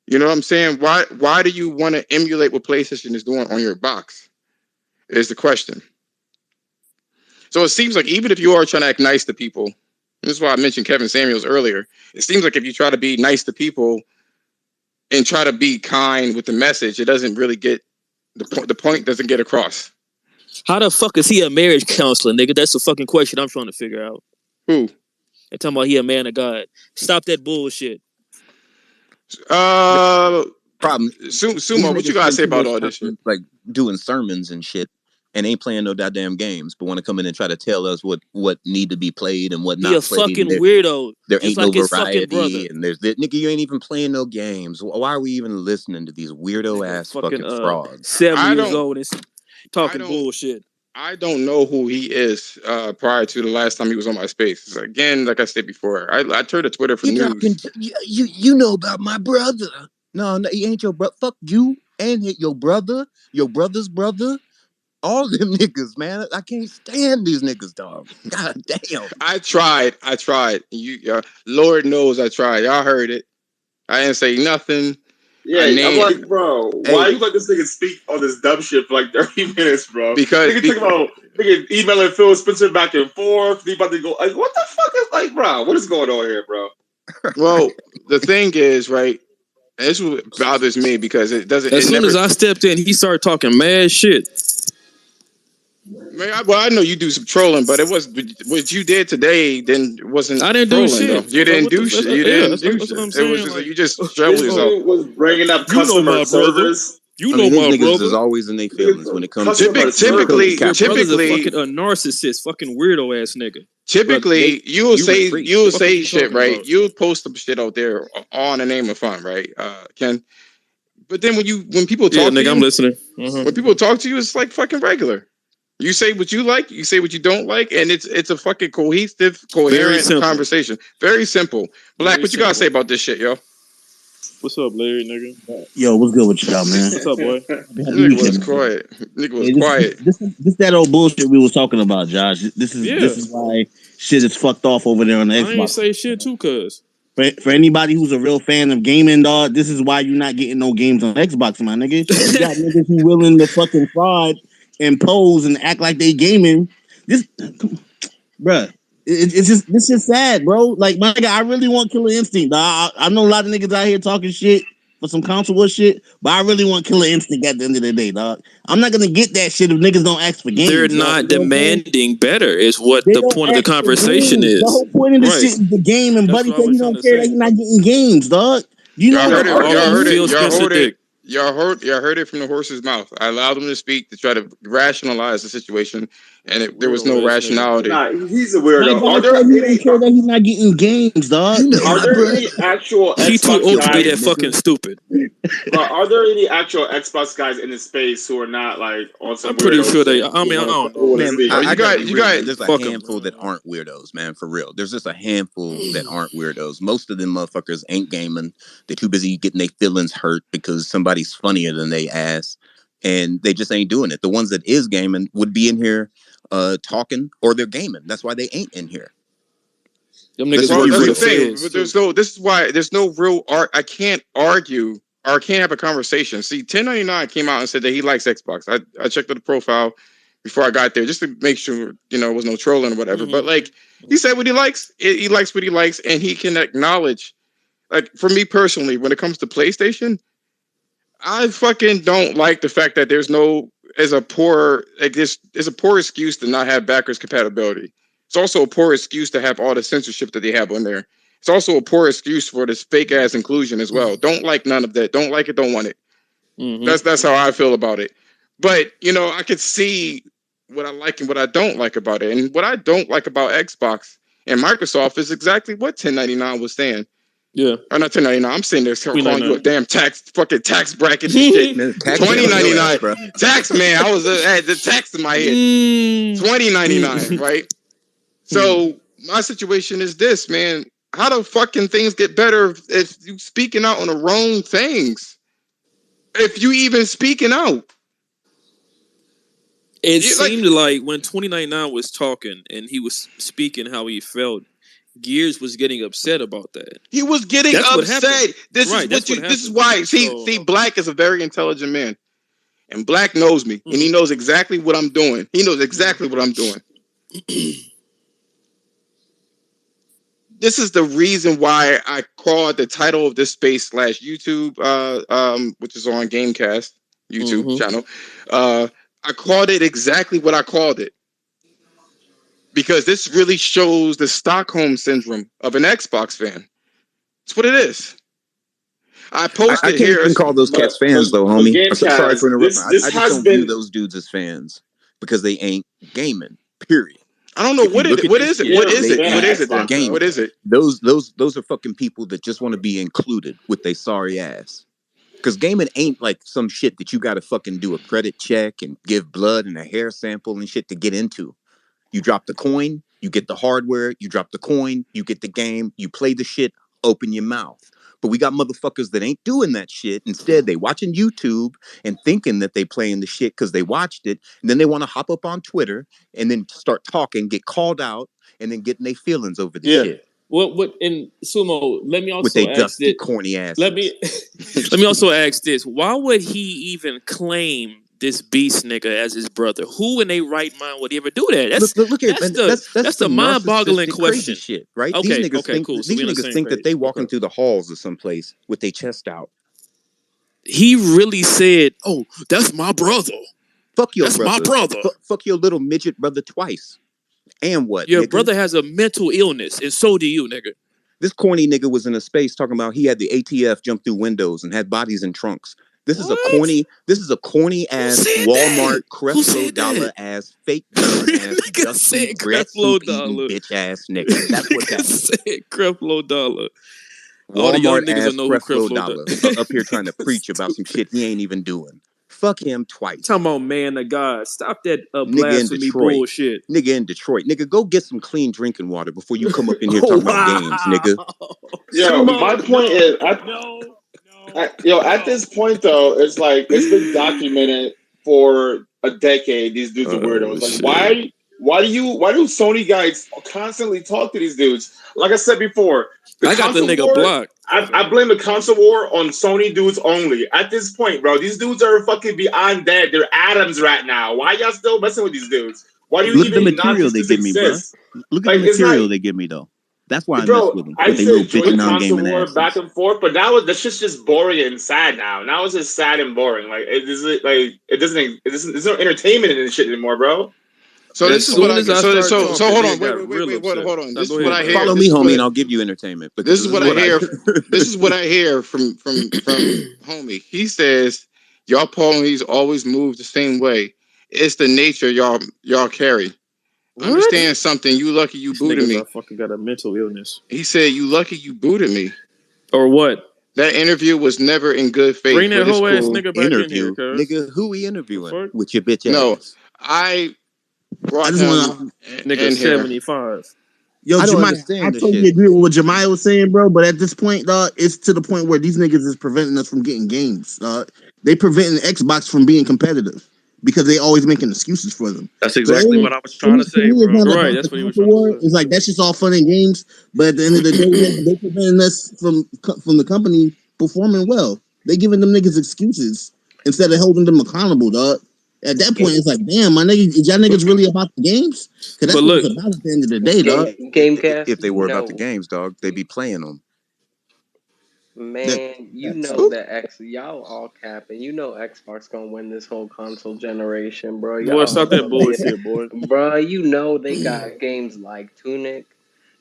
You know what I'm saying? Why do you want to emulate what PlayStation is doing on your box? Is the question. So it seems like even if you are trying to act nice to people, this is why I mentioned Kevin Samuels earlier. It seems like if you try to be nice to people and try to be kind with the message, it doesn't really get the point doesn't get across. How the fuck is he a marriage counselor, nigga? That's the fucking question I'm trying to figure out. Who? They're talking about he a man of God. Stop that bullshit. Problem. Sumo, what you gotta say about all this shit? Like doing sermons and shit, and ain't playing no goddamn games, but want to come in and try to tell us what need to be played and what not. He a fucking weirdo. There ain't no variety, and there's that nigga. You ain't even playing no games. Why are we even listening to these weirdo ass fucking frauds? 7 years old and talking bullshit. I don't know who he is prior to the last time he was on my space. Again, like I said before, I turned to Twitter for news. You know about my brother. No, he ain't your brother. Fuck you and your brother, your brother's brother. All them niggas, man. I can't stand these niggas, dog. God damn. I tried. You, Lord knows I tried. Y'all heard it. I didn't say nothing. Yeah, I'm like, bro, why you let this nigga speak on this dumb shit for like 30 minutes, bro? Because nigga talking about nigga emailing Phil Spencer back and forth. He about to go like, what the fuck is like, bro? What is going on here, bro? Well, the thing is, right? And this is what bothers me because it doesn't. As soon as I stepped in, he started talking mad shit. Man, I know you do some trolling, but it was what you did today. Then wasn't I didn't do trolling though. shit. You didn't do shit. You didn't do That's what shit. I'm It was saying. just Like, you just shoveled This yourself. dude was bringing up you know customer my brother. service. You I know mean, these my niggas brother. is always in their feelings when it comes to Customer when it comes to service. Your brother's a Typically, fucking narcissist, fucking weirdo ass nigga. brother. you will You say retreat. The fuck is you shit, talking right? about? You would post some shit out there all in the name of fun, right? Ken. But then when people Yeah, talk to nigga, I'm you, listening. when people talk to you, it's like fucking regular. You say what you like, you say what you don't like, and it's a fucking cohesive, Very coherent simple. conversation. Very simple. Black, Very what you gotta say simple. about this shit, yo? What's up, Larry, nigga? Yo, what's good with y'all, man? What's up, boy? Happy Nigga was weekend, man. quiet. Nigga was Hey, quiet. this that old bullshit we was talking about, Josh. This Yeah, is why shit is fucked off over there on the I ain't Xbox. say shit too, cuz. For anybody who's a real fan of gaming, dog, this is why you're not getting no games on Xbox, my nigga. You got niggas who willing to fucking fraud and pose and act like they gaming. This, bruh, it's just this is sad, bro. Like my nigga, I really want Killer Instinct, dog. I know a lot of niggas out here talking shit for some console war shit, but I really want Killer Instinct at the end of the day, dog. I'm not gonna get that shit if niggas don't ask for games. They're dog. not You know what I'm saying? demanding better, is what They the don't point of the ask for conversation games. The is. whole point of this Right. shit is the game, and That's Buddy what I said he was trying don't to care that say. he's not getting games, dog. You know Y'all what heard the it. fuck All that Y'all on heard it. Phil means? Y'all Spencer heard it. dick. Y'all heard it from the horse's mouth. I allowed him to speak to try to rationalize the situation, and there was no Weirdo ass nigga. rationality. Nah, he's a My weirdo. guy said he don't care that he's not getting games, dog. You know Are my there brother. any actual He too Xbox old to be guys? that fucking stupid. Are there any actual Xbox guys in the space who are not like on some I'm pretty weirdo sure shit? I mean, I don't Who know, want to Man, man. speak? Oh, I you gotta got be you real, got man. There's a Fuck 'em, handful that man. aren't weirdos, man. For real, there's just a handful that aren't weirdos. Most of them motherfuckers ain't gaming. They're too busy getting their feelings hurt because somebody's funnier than they ass, and they just ain't doing it. The ones that is gaming would be in here, talking, or they're gaming. That's why they ain't in here. Them Let's niggas just Well, be work that's for the the real. thing. feds But too. this is why there's no real art. I can't argue or I can't have a conversation. See, 1099 came out and said that he likes Xbox. I checked the profile before I got there just to make sure there was no trolling or whatever. But like he said, what he likes, he likes what he likes, and he can acknowledge. Like for me personally, when it comes to PlayStation, I fucking don't like the fact that there's no as a poor like this is a poor excuse to not have backwards compatibility. It's also a poor excuse to have all the censorship that they have on there. It's also a poor excuse for this fake ass inclusion as well. Don't like none of that. Don't like it. Don't want it. That's how I feel about it. But I could see what I like and what I don't like about it. And what I don't like about Xbox and Microsoft is exactly what 1099 was saying. Yeah. Or not 1099. I'm sitting there calling you a 399. damn fucking tax bracket and shit. Man, tax man on your 2099 ass, bro. tax man. I had the tax in my head. 2099, right? So my situation is this, man. How the fucking things get better if you speaking out on the wrong things? If you even speaking out. It seemed like when 2099 was talking and he was speaking how he felt, Gears was getting upset about that. He was getting upset. This is why. See, Black is a very intelligent man. And Black knows me. And he knows exactly what I'm doing. He knows exactly what I'm doing. This is the reason why I called the title of this space / YouTube, which is on Gamecast YouTube channel. I called it exactly what I called it. Because this really shows the Stockholm syndrome of an Xbox fan. That's what it is. I posted I can't here. even call those cats fans, though, homie. I'm sorry for interrupting. I just don't view those dudes as fans because they ain't gaming. Period. I don't know what is it. What is it then? Gaming. What is it? Those are fucking people that just want to be included with their sorry ass. Because gaming ain't like some shit that you got to fucking do a credit check and give blood and a hair sample and shit to get into. You drop the coin, you get the hardware, you drop the coin, you get the game, you play the shit, open your mouth. But we got motherfuckers that ain't doing that shit. Instead, they watching YouTube and thinking that they playing the shit because they watched it. And then they want to hop up on Twitter and then start talking, get called out, and then getting their feelings over the shit. What in Sumo, let me also with they ask dusty, it. corny ass. Let me also ask this. Why would he even claim this beast nigga as his brother? Who in their right mind would ever do that? That's the mind-boggling question. Shit, right? Okay, these niggas think, cool. So these niggas think that they walking through the halls of someplace with their chest out. He really said, "Oh, that's my brother." Fuck your That's brother. my brother. Fuck your little midget brother twice. And what? Your nigga? brother has a mental illness, and so do you, nigga. This corny nigga was in a space talking about he had the ATF jump through windows and had bodies in trunks. This is a corny ass Walmart Creflo Dollar ass fake ass dusty bread soup eating bitch ass nigga. That's what that is. Creflo Dollar. All the young niggas ass know Creflo Dollar up here trying to preach about some shit he ain't even doing. Fuck him twice. Talking about man of God. Stop that blasphemy bullshit. Nigga in Detroit. Nigga, go get some clean drinking water before you come up in here talking about games, nigga. Yo, my point is, at this point though, it's like it's been documented for a decade. These dudes are weirdos. Like, why do Sony guys constantly talk to these dudes? Like I said before, I got the nigga blocked. I blame the console war on Sony dudes only. At this point, bro, these dudes are fucking beyond dead. They're atoms right now. Why y'all still messing with these dudes? Why do you look at the even material they give me, bro? Look at the material they give me, though. That's why I mess with them. I used to enjoy console war back and forth, but that's just boring and sad now. Now it's just sad and boring. Like there's no entertainment in this shit anymore, bro. So this is what so hold on, wait, hold on. This is what I hear. Follow me, homie, and I'll give you entertainment. This is what I hear. This is what I hear from homie. He says y'all ponies always move the same way. It's the nature y'all carry. What? Understand something. You lucky you booted me. I fucking got a mental illness. He said you lucky you booted me. Or what? That interview was never in good faith. Bring that whole ass nigga back in here, nigga. Who we interviewing with your bitch ass? No, I brought him nigga 75. Yo, Jemiah, I totally agree with what Jemiah was saying, bro. But at this point, dog, it's to the point where these niggas is preventing us from getting games. They preventing Xbox from being competitive because they always making excuses for them. That's exactly what I was trying to say, bro. Right, that's what he was trying to say. It's like that's just all fun and games, but at the end of the day, they preventing us from the company performing well. They giving them niggas excuses instead of holding them accountable, dog. At that point, it's like, damn, my nigga, is y'all niggas really about the games? Because that's what it's about at the end of the day, dog. Gamecast. If they were about the games, dog, they'd be playing them. Man, y'all all capping. You know Xbox gonna win this whole console generation, bro. Boy, stop that bullshit, boy. Bro, you know they got games like Tunic.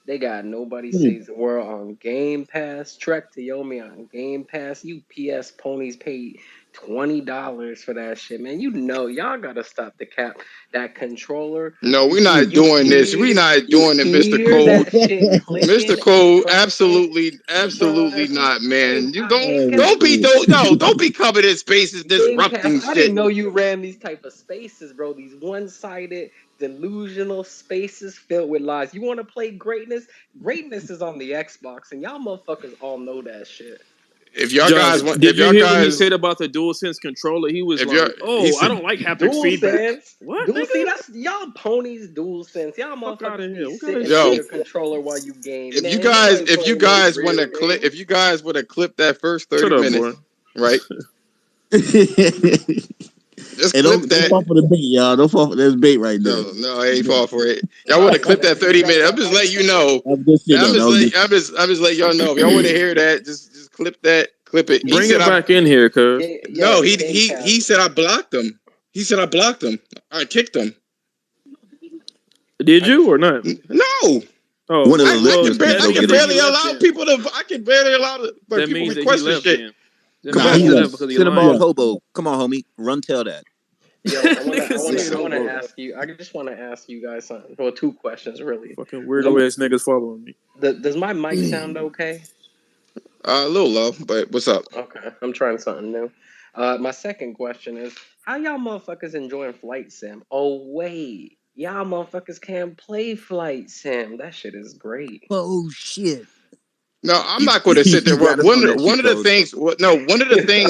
They got Nobody Saves the World on Game Pass. Trek to Yomi on Game Pass. You PS ponies paid $20 for that shit, man. You know y'all gotta stop the cap. That controller. No, we're not doing this. We're not doing it, Mr. Cole. Mr. Cole, absolutely not, man. You don't be covered in spaces disrupting shit. I didn't know you ran these type of spaces, bro. These one-sided, delusional spaces filled with lies. You want to play greatness? Greatness is on the Xbox, and y'all motherfuckers all know that shit. If y'all guys want, did you hear what he said about the DualSense controller? He was like, "I don't like haptic feedback." What? See, that's y'all ponies DualSense. Y'all motherfuckers be sitting on your controller while you game. If you guys want to clip, if you guys would have clipped that first 30 minutes, right? Just don't fall for the bait, y'all. Don't fall for this bait right there. No, I ain't fall for it. Y'all want to clip that 30 minutes? I'm just letting you know. I'm just letting y'all know. If y'all want to hear that, just clip that. Clip it. Bring it back in here, cuz. No, he said I blocked him. He said I blocked him. I kicked him. Did you or not? No. Oh, one of the I can barely allow people to request this shit. Come on, Cinnabon Hobo. Come on, homie. Run tell that. Yo, I want to ask you. I just want to ask you guys something. Well, two questions, really. Fucking weirdo ass niggas following me. Does my mic sound okay? A little low, but what's up? Okay, I'm trying something new. My second question is, how y'all motherfuckers enjoying Flight Sim? Oh, wait. Y'all motherfuckers can't play Flight Sim. That shit is great. Oh, shit. No, I'm not going to sit there. One of the things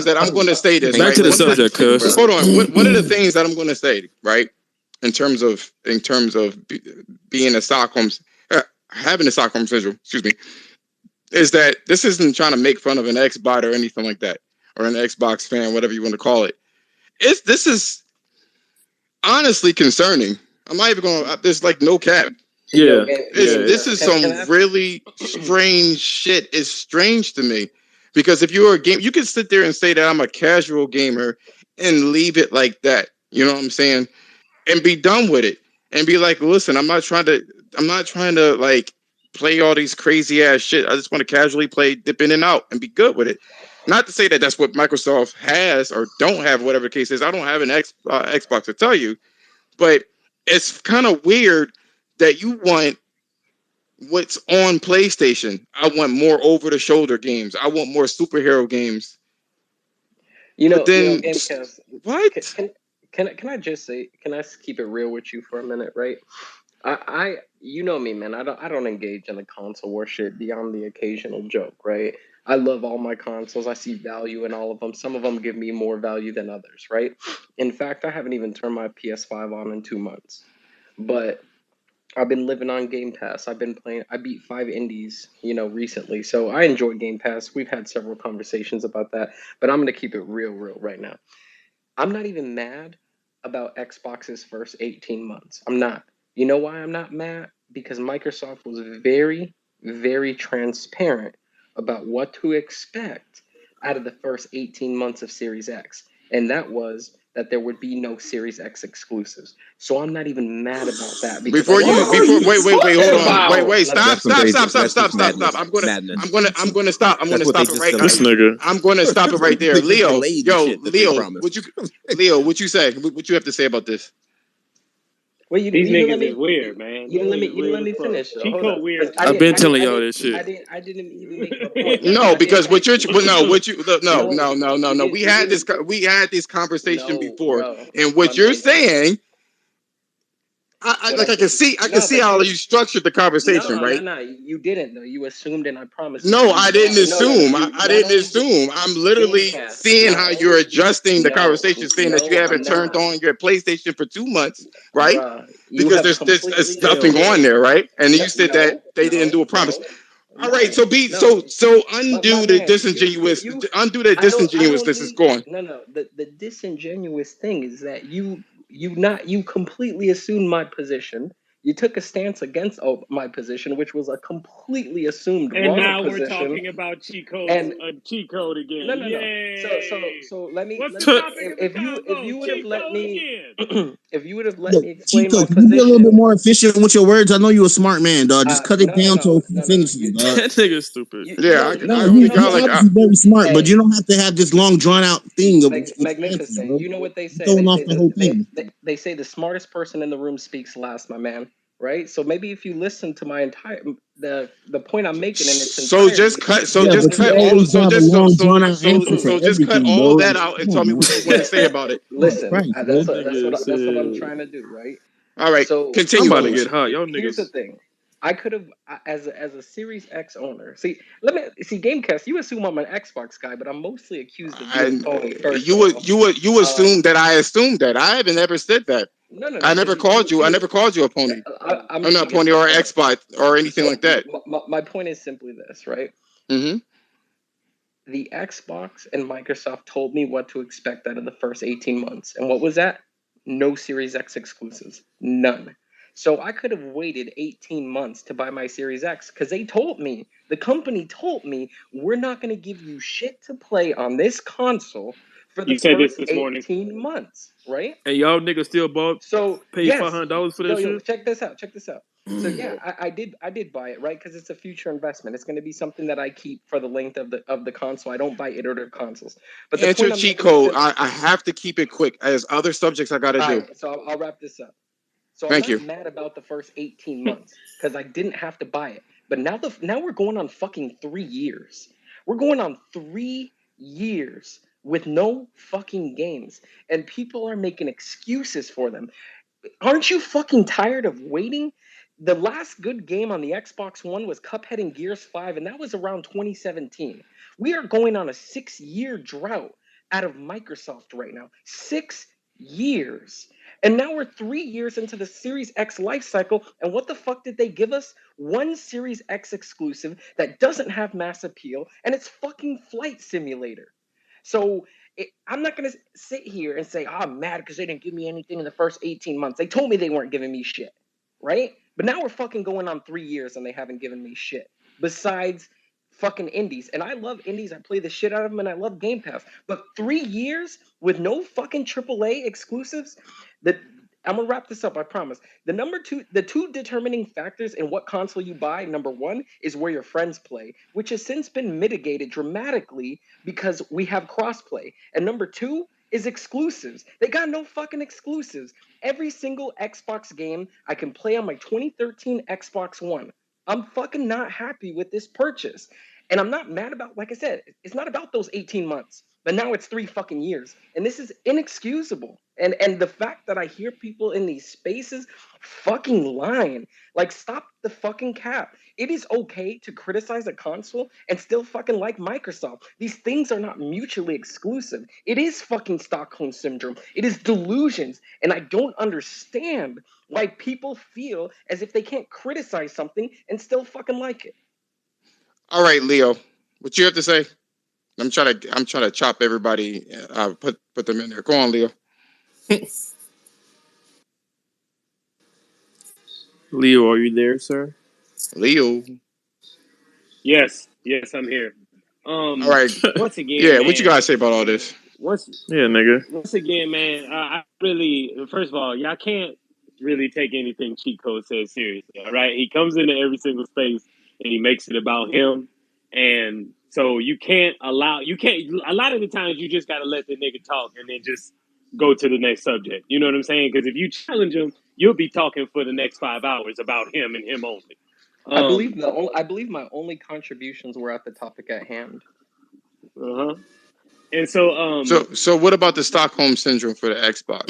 that I'm going to say this. Back to the subject, cuz. Hold on. One of the things that I'm going to say, right, in terms of being a Stockholm, having a Stockholm syndrome, excuse me, is that this isn't trying to make fun of an Xbot or anything like that, or an Xbox fan, whatever you want to call it. This is honestly concerning. I'm not even going. There's like no cap. Yeah. This is some really strange shit. It's strange to me because if you're a game, you can sit there and say that I'm a casual gamer and leave it like that. You know what I'm saying? And be done with it. And be like, listen, I'm not trying to like play all these crazy ass shit. I just want to casually play, dip in and out, and be good with it. Not to say that that's what Microsoft has or don't have, whatever the case is. I don't have an Xbox to tell you, but it's kind of weird that you want what's on PlayStation. I want more over the shoulder games. I want more superhero games. But then Gamecast. what? Can I just say? Can I keep it real with you for a minute, right? I you know me, man. I don't engage in the console war shit beyond the occasional joke, right? I love all my consoles. I see value in all of them. Some of them give me more value than others, right? In fact, I haven't even turned my PS5 on in 2 months, but I've been living on Game Pass. I've been playing. I beat 5 indies, recently. So I enjoy Game Pass. We've had several conversations about that, but I'm gonna keep it real right now. I'm not even mad about Xbox's first 18 months. I'm not. You know why I'm not mad? Because Microsoft was very, very transparent about what to expect out of the first 18 months of Series X. And that was that there would be no Series X exclusives. So I'm not even mad about that because I Before know you, that. before wait, hold talking on, about? wait, Let me, stop, That's some stop, crazy. stop, stop, That's stop, just stop, stop. madness. Madness. I'm gonna stop. I'm That's gonna what they stop it just right. delayed. This nigga. I'm gonna stop it right there, They just Leo. delayed the Yo, shit that they Leo, promised. Leo, what you say? What you have to say about this? well, you, These you didn't let niggas me. is weird, man. You These didn't let me. niggas You didn't weird let as me fuck. finish though. Cheat Hold code up, because weird as I've fuck. been telling y'all this shit. I didn't even make my point. No, I did. because what you're no, what you no, No, no, no, no, you no. didn't. We You had didn't. this conversation No, before, bro. and My what you're man. saying, What like I I can no, see but how you you structured the conversation, right? no. You didn't though. You assumed, and I promise you No, that you I brought. didn't No. assume. You I not didn't only assume. I'm literally Gamecast. seeing Not how you're only adjusting the no, conversation, saying that you no. I'm haven't turned not, on your PlayStation for 2 months, right? bruh. You Because have there's completely nothing on failed. there, right? And No, you said that they didn't do a promise. no, All right, so be no. so My undo the man, disingenuous, you undo the I don't disingenuousness is need gone. no. The disingenuous thing is that you completely assumed my position. You took a stance against my position, which was a completely assumed And wrong now we're position. talking about And cheat code again. no. Yay! So let me What's the topic of the if convo? you would have Cheat let code me again. if you would have let Yo, me explain Chico, my can you be a little bit position. more efficient with your words? I know you're a smart man, dog. Just cut it down to a few No. sentences, dog. That nigga's stupid. Yeah, No, I you, only No. got you're like obviously very smart, but Hey, you don't have to have this long, drawn out thing with answers, magnificent. bro. You know what they You're say? throwing off the whole thing. They say the smartest person in the room speaks last, my man. Right? So maybe if you listen to my entire the point I'm making in its entirety, so Yeah, you'll just but you cut understand. all always so have a just long, drawn out answer for just cut everything, all bro. that out and Come tell on, me man. what you want to say about it. Oh, Listen, Christ, bro. that's Nigga what I'm said, trying to do, right? All right, So I'm continue, about to so please. get hot. Y'all here's the niggas. thing. I could have, as a Series X owner. See, Gamecast. You assume I'm an Xbox guy, but I'm mostly accused of being And phony. First you of all, you uh, assumed that I assumed that. I haven't ever said that. I no, never because called you. I never called you a pony. I'm I'm not a because pony or an Xbox or anything so like that. my point is simply this, right? Hmm. The Xbox and Microsoft told me what to expect out of the first 18 months. And what was that? No Series X exclusives. None. So I could have waited 18 months to buy my Series X because the company told me, we're not going to give you shit to play on this console for the You said first this morning. 18 months, right? And y'all niggas still bought, So paid yes, $500 for that yo, shit? check this out. So yeah, I did buy it, right? Because it's a future investment. It's going to be something that I keep for the length of the console. I don't buy iterative consoles. But the Enter point I'm cheat making is code. simple. I have to keep it quick. As other subjects I got to All do. right, so I'll wrap this up. So I'm Thank not you. mad about the first 18 months because I didn't have to buy it. But now we're going on fucking 3 years. We're going on 3 years with no fucking games, and people are making excuses for them. Aren't you fucking tired of waiting? The last good game on the Xbox One was Cuphead and Gears 5, and that was around 2017. We are going on a 6-year drought out of Microsoft right now. 6 years. And now we're 3 years into the Series X life cycle, and what the fuck did they give us? One Series X exclusive that doesn't have mass appeal, and it's fucking Flight Simulator. So I'm not gonna sit here and say, I'm mad because they didn't give me anything in the first 18 months. They told me they weren't giving me shit, right? But now we're fucking going on 3 years and they haven't given me shit. Besides fucking indies. And I love indies. I play the shit out of them and I love Game Pass. But 3 years with no fucking AAA exclusives, that I'm gonna wrap this up, I promise. The two determining factors in what console you buy, number one, is where your friends play, which has since been mitigated dramatically because we have crossplay. And number two is exclusives. They got no fucking exclusives. Every single Xbox game I can play on my 2013 Xbox One. I'm fucking not happy with this purchase. And I'm not mad about, like I said, it's not about those 18 months, but now it's 3 fucking years. And this is inexcusable. And the fact that I hear people in these spaces fucking lying, like, stop the fucking cap. It is okay to criticize a console and still fucking like Microsoft. These things are not mutually exclusive. It is fucking Stockholm syndrome. It is delusions. And I don't understand why people feel as if they can't criticize something and still fucking like it. All right, Leo, what you have to say? I'm trying to chop everybody. Put them in there. Go on, Leo. Leo, are you there, sir? Leo. Yes, I'm here. All right. Once again, Yeah, man, what you gotta say about all this? Yeah, nigga. Once again, man, I really, first of all, y'all can't really take anything Cheat Code says seriously. All right, he comes into every single space and he makes it about him, and so you can't. A lot of the times you just gotta let the nigga talk and then just go to the next subject. You know what I'm saying? Because if you challenge him, you'll be talking for the next 5 hours about him and him only. I believe my only contributions were at the topic at hand. And so, so what about the Stockholm syndrome for the Xbox?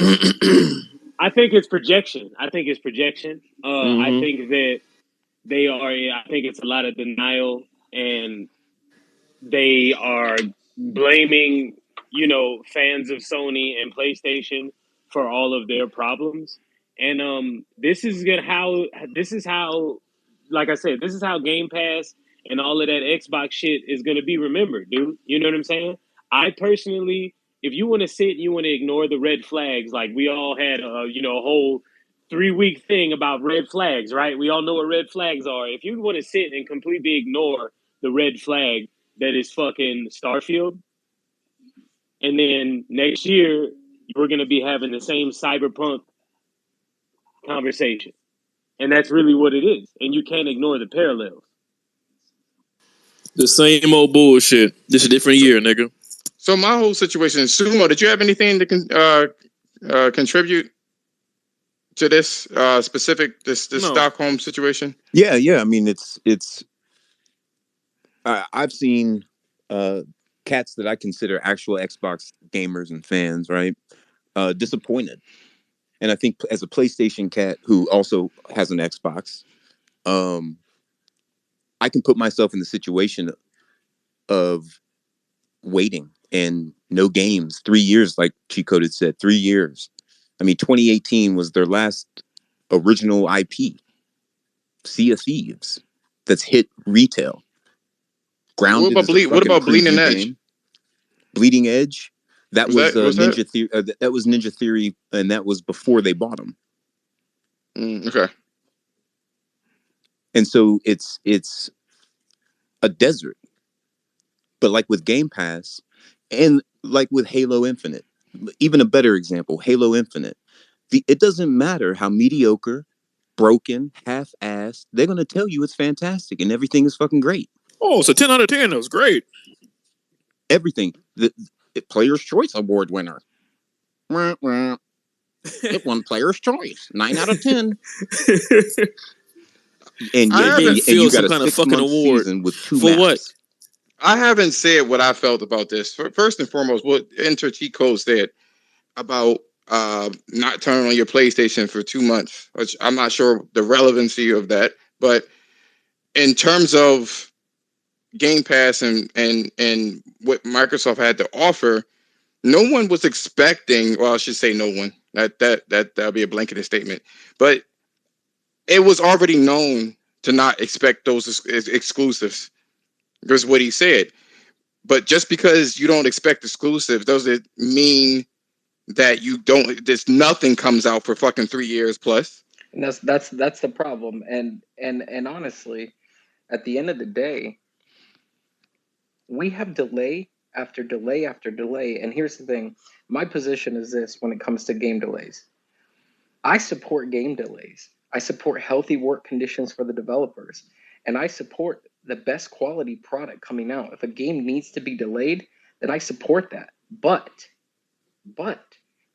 I think it's projection. I think that they are. I think it's a lot of denial, and they are blaming, fans of Sony and PlayStation for all of their problems. And this is how, like I said, this is how Game Pass and all of that Xbox shit is gonna be remembered, dude. You know what I'm saying? I personally, if you want to sit, you want to ignore the red flags, like we all had, a whole 3-week thing about red flags, right? We all know what red flags are. If you want to sit and completely ignore the red flag that is fucking Starfield, and then next year we're going to be having the same cyberpunk conversation, and that's really what it is. And you can't ignore the parallels. The same old bullshit. This is a different year, nigga. So my whole situation, Sumo, did you have anything to contribute to this specific this no. Stockholm situation? Yeah. I mean, it's. I've seen cats that I consider actual Xbox gamers and fans, right? Disappointed, and I think as a PlayStation cat who also has an Xbox, I can put myself in the situation of waiting and no games. 3 years, like Chico had said, 3 years. I mean, 2018 was their last original IP, Sea of Thieves, that's hit retail. Grounded what about Bleeding Edge? Game. Bleeding Edge, that was Ninja Theory. That was Ninja Theory, and that was before they bought them. Okay. And so it's a desert, but like with Game Pass, and like with Halo Infinite, even a better example, Halo Infinite. It doesn't matter how mediocre, broken, half-assed, they're going to tell you it's fantastic and everything is fucking great. Oh, it's a 10 out of 10. That was great. Everything. The Player's Choice Award winner. It won Player's Choice. 9 out of 10. And you got a kind of fucking award season with 2 for maps. What? I haven't said what I felt about this. First and foremost, what Enter Cheat Code said about not turning on your PlayStation for 2 months, which I'm not sure the relevancy of that. But in terms of Game Pass and what Microsoft had to offer, no one was expecting. Well, I should say no one. That'll be a blanketed statement. But it was already known to not expect those exclusives. That's what he said. But just because you don't expect exclusives doesn't mean that you don't. There's nothing comes out for fucking 3 years plus. And that's the problem. And honestly, at the end of the day, We have delay after delay after delay. And here's the thing. My position is this when it comes to game delays. I support game delays. I support healthy work conditions for the developers. And I support the best quality product coming out. If a game needs to be delayed, then I support that. But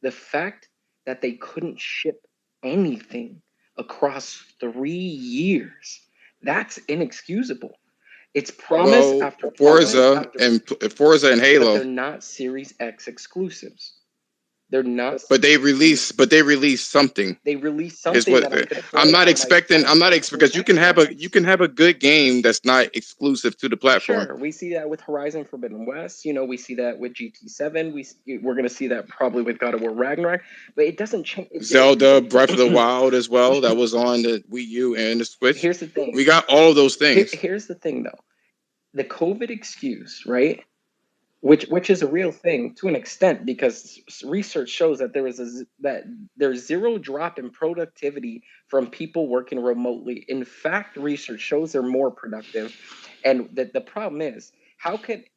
the fact that they couldn't ship anything across 3 years, that's inexcusable. It's promise after promise Forza and Halo. But they're not Series X exclusives. They're not. But they release something. They release something what, that I'm not expecting because you can have a good game that's not exclusive to the platform. Sure, we see that with Horizon Forbidden West. We see that with GT7. We're going to see that probably with God of War Ragnarok. But it doesn't change. Zelda Breath of the Wild as well. That was on the Wii U and the Switch. Here's the thing. We got all of those things. Here's the thing, though. The COVID excuse, right? Which is a real thing to an extent, because research shows that there's zero drop in productivity from people working remotely. In fact, research shows they're more productive. And the problem is,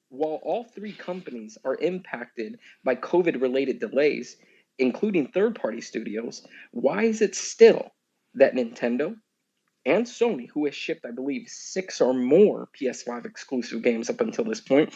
while all three companies are impacted by COVID-related delays, including third-party studios, why is it still that Nintendo and Sony, who has shipped, I believe, 6 or more PS5 exclusive games up until this point,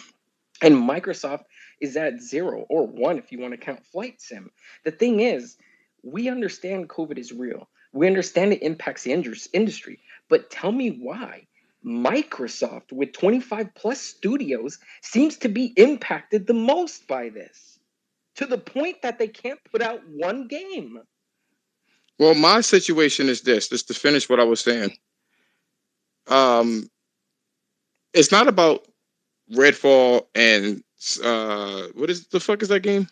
and Microsoft is at 0 or 1 if you want to count Flight Sim. The thing is, we understand COVID is real. We understand it impacts the industry. But tell me why Microsoft, with 25 plus studios, seems to be impacted the most by this, to the point that they can't put out one game. Well, my situation is this, just to finish what I was saying. It's not about Redfall and what is the fuck is that game?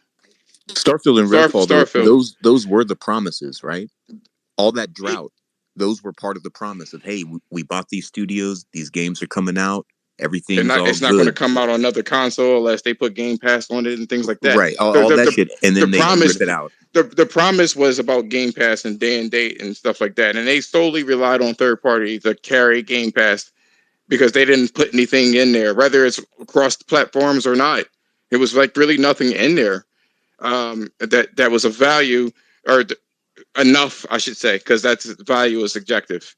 Starfield and Redfall. Those were the promises, right? All that drought, those were part of the promise of, hey, we bought these studios, these games are coming out, everything's all good. It's not going to come out on another console unless they put Game Pass on it and things like that. Right, all that shit, and then they rip it out. The promise was about Game Pass and day and date and stuff like that, and they solely relied on third party to carry Game Pass, because they didn't put anything in there, whether it's across the platforms or not. It was like really nothing in there that was of value, or enough, I should say, because that's value is subjective.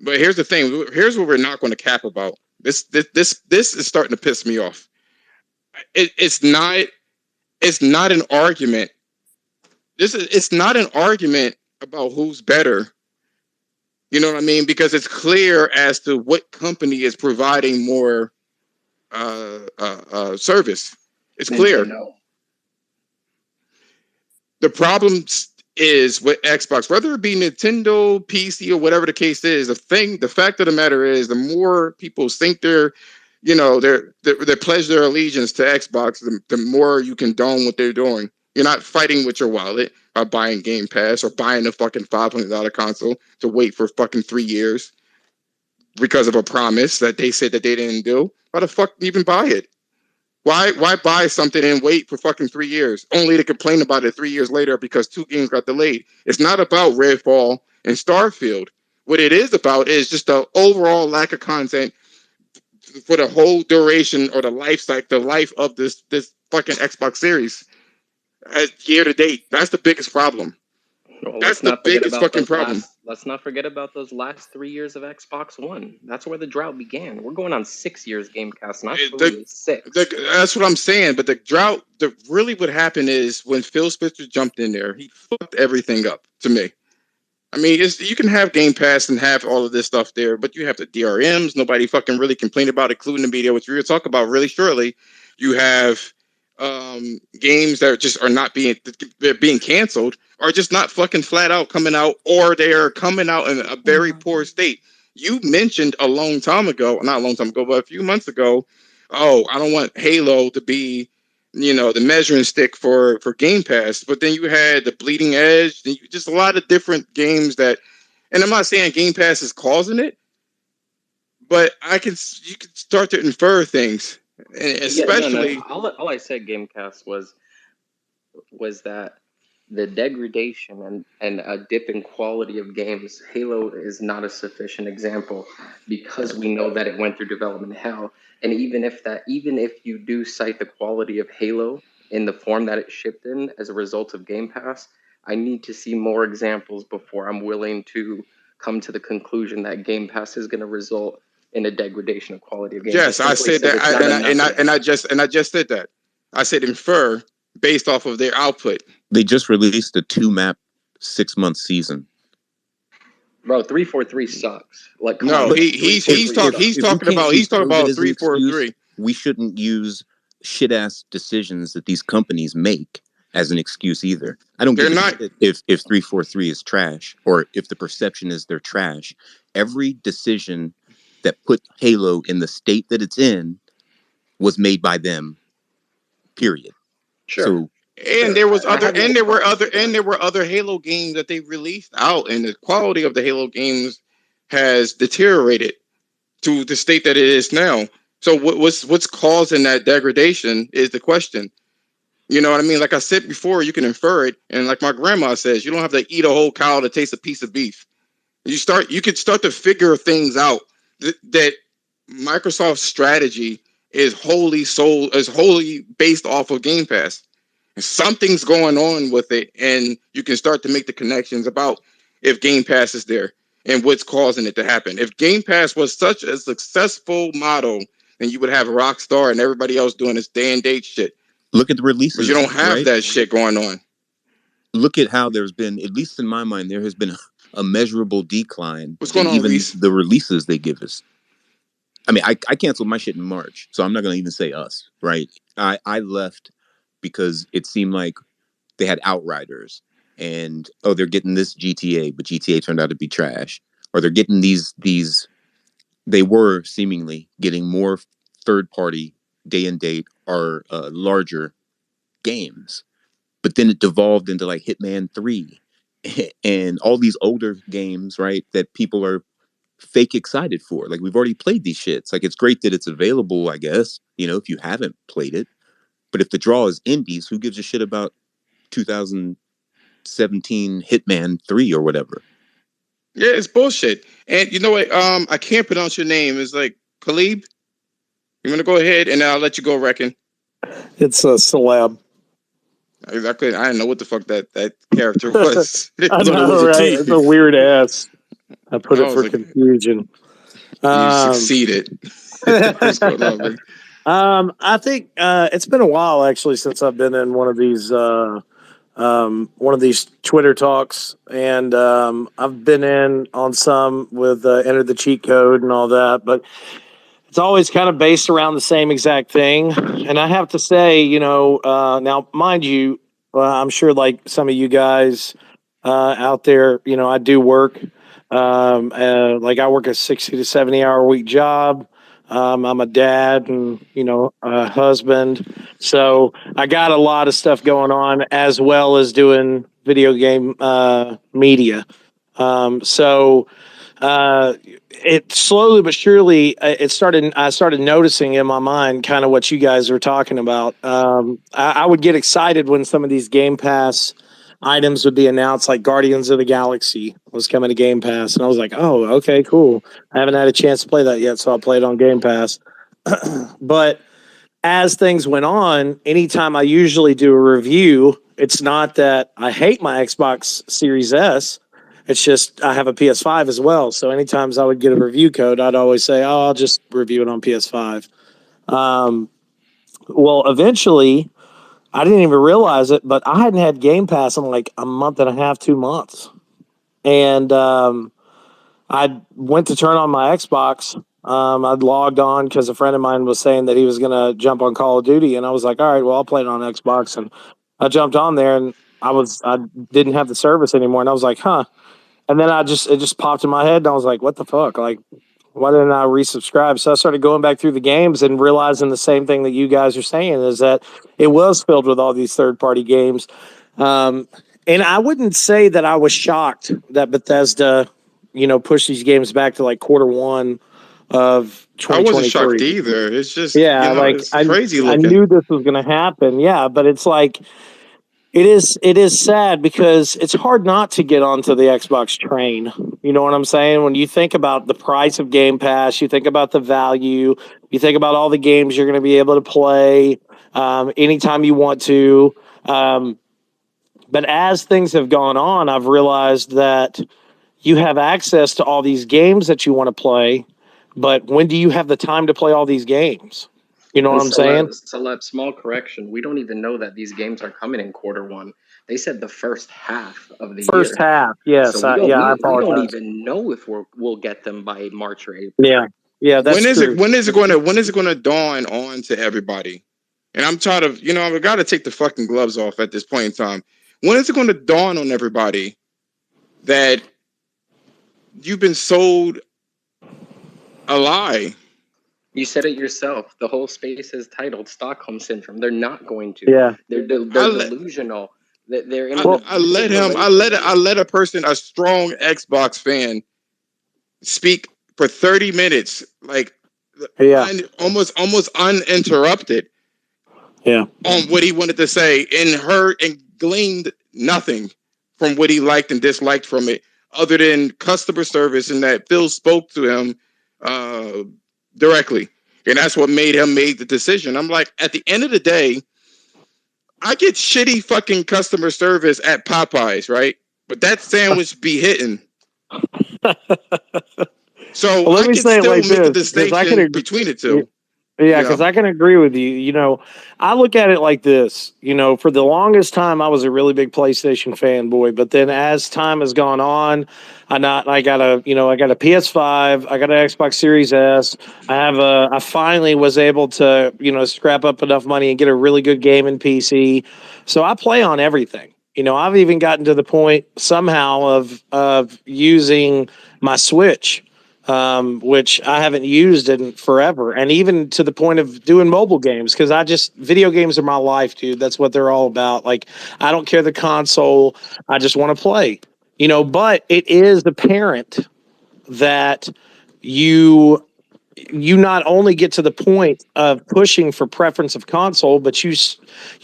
But here's the thing. Here's what we're not going to cap about. This is starting to piss me off. It's not an argument. It's not an argument about who's better. You know what I mean? Because it's clear as to what company is providing more service. It's clear. Nintendo. The problem is with Xbox, whether it be Nintendo, PC, or whatever the case is. The fact of the matter is, the more people think they pledge their allegiance to Xbox, the more you condone what they're doing. You're not fighting with your wallet by buying Game Pass or buying a fucking $500 console to wait for fucking 3 years because of a promise that they said that they didn't do. Why the fuck even buy it? Why buy something and wait for fucking 3 years only to complain about it 3 years later because 2 games got delayed? It's not about Redfall and Starfield. What it is about is just the overall lack of content for the whole duration or the life of this fucking Xbox Series. Year to date, that's the biggest problem. Well, that's the biggest fucking problem. Let's not forget about those last 3 years of Xbox One. That's where the drought began. We're going on 6 years Gamecast, not 6. That's what I'm saying. But the drought, really what happened is when Phil Spencer jumped in there, he fucked everything up to me. I mean, you can have Game Pass and have all of this stuff there, but you have the DRMs. Nobody fucking really complained about it, including the media, which we're going to talk about really shortly. You have games that just are not being canceled, or just not fucking flat out coming out, or they are coming out in a very poor state. You mentioned not a long time ago, but a few months ago, I don't want Halo to be, the measuring stick for Game Pass. But then you had the Bleeding Edge, and just a lot of different games that, and I'm not saying Game Pass is causing it, but you can start to infer things. Especially, all I said Gamecast was that the degradation and a dip in quality of games, Halo is not a sufficient example because we know that it went through development hell. And even if you do cite the quality of Halo in the form that it shipped in as a result of Game Pass, I need to see more examples before I'm willing to come to the conclusion that Game Pass is going to result in a degradation of quality of games. Yes, I said that, and I just said that. I said infer based off of their output. They just released a 2-map 6-month season. Bro, 343 sucks. Like, no, he's talking about 343. We shouldn't use shit ass decisions that these companies make as an excuse either. I don't give a shit if 343 is trash or if the perception is they're trash. Every decision that put Halo in the state that it's in was made by them. Period. Sure. So, and there were other Halo games that they released out, and the quality of the Halo games has deteriorated to the state that it is now. So what's causing that degradation is the question. You know what I mean? Like I said before, you can infer it, and like my grandma says, you don't have to eat a whole cow to taste a piece of beef. You could start to figure things out that Microsoft's strategy is wholly based off of Game Pass. Something's going on with it, and you can start to make the connections about if Game Pass is there and what's causing it to happen. If Game Pass was such a successful model, then you would have Rockstar and everybody else doing this day and date shit. Look at the releases. But you don't have that shit going on. Look at how there's been, at least in my mind, there has been a measurable decline. What's going on, even Reese? The releases they give us. I mean, I canceled my shit in March, so I'm not going to even say us, right? I left because it seemed like they had Outriders and, they're getting this GTA, but GTA turned out to be trash. Or they're getting these they were seemingly getting more third-party day and date or larger games. But then it devolved into like Hitman 3 and all these older games, right, that people are fake excited for. Like, we've already played these shits. Like, it's great that it's available, I guess, if you haven't played it. But if the draw is indies, who gives a shit about 2017 Hitman 3 or whatever? Yeah, it's bullshit. And you know what? I can't pronounce your name. It's like Khalib. You want to go ahead, and I'll let you go, Reckon. It's a celeb. I didn't know what the fuck that character was. I know, right? It's a weird ass. I put it for confusion. You succeeded. What's going on, man? I think it's been a while actually since I've been in one of these Twitter talks, and I've been in on some with Enter the Cheat Code and all that, but it's always kind of based around the same exact thing. And I have to say, now, mind you, I'm sure like some of you guys out there, I do work. Like I work a 60 to 70 hour a week job. I'm a dad and, a husband. So I got a lot of stuff going on as well as doing video game media. It slowly but surely I started noticing in my mind kind of what you guys are talking about. I would get excited when some of these Game Pass items would be announced, like Guardians of the Galaxy was coming to Game Pass, and I was like, oh, okay, cool. I haven't had a chance to play that yet, so I'll play it on Game Pass. But as things went on, anytime I usually do a review, it's not that I hate my Xbox Series S. It's just I have a PS5 as well. So anytime I would get a review code, I'd always say, oh, I'll just review it on PS5. Well, eventually, I didn't even realize it, but I hadn't had Game Pass in like a month and a half, 2 months. And I went to turn on my Xbox. I'd logged on because a friend of mine was saying that he was going to jump on Call of Duty. And I was like, all right, well, I'll play it on Xbox. And I jumped on there and I didn't have the service anymore. And I was like, huh. And then it just popped in my head and I was like, what the fuck? Like, why didn't I resubscribe? So I started going back through the games and realizing the same thing that you guys are saying is that it was filled with all these third-party games. And I wouldn't say that I was shocked that Bethesda, pushed these games back to like Q1 of 2023. I wasn't shocked either. It's just, it's crazy looking. I knew this was going to happen. Yeah, but it's like, It is sad because it's hard not to get onto the Xbox train. You know what I'm saying? When you think about the price of Game Pass, you think about the value, you think about all the games you're going to be able to play anytime you want to. But as things have gone on, I've realized that you have access to all these games that you want to play, but when do you have the time to play all these games? You know what I'm saying? Celeb, small correction. We don't even know that these games are coming in quarter 1. They said the first half of the First year. half, yes. So we I don't apologize. even know if we'll get them by March or April. Yeah, that's true. When is it going to dawn on to everybody? And I'm tired of, I've got to take the fucking gloves off at this point in time. When is it going to dawn on everybody that you've been sold a lie? You said it yourself. The whole space is titled Stockholm Syndrome. They're not going to. Yeah. They're delusional. They're in I let a person, a strong Xbox fan, speak for 30 minutes, like almost uninterrupted. Yeah. On what he wanted to say, and gleaned nothing from what he liked and disliked from it, other than customer service, and that Phil spoke to him directly, and that's what made him make the decision. I'm like, at the end of the day, I get shitty fucking customer service at Popeyes, right? But that sandwich be hitting. So well, I can still make the distinction between the two. Yeah, because I can agree with you. You know, I look at it like this. You know, for the longest time, I was a really big PlayStation fanboy. But then, as time has gone on, I got a PS5, I got an Xbox Series S. I finally was able to scrap up enough money and get a really good gaming PC. So I play on everything. You know, I've even gotten to the point somehow of using my Switch. Which I haven't used in forever, and even to the point of doing mobile games, because video games are my life, dude. That's what they're all about. Like, I don't care the console, I just want to play. But it is apparent that you not only get to the point of pushing for preference of console, but you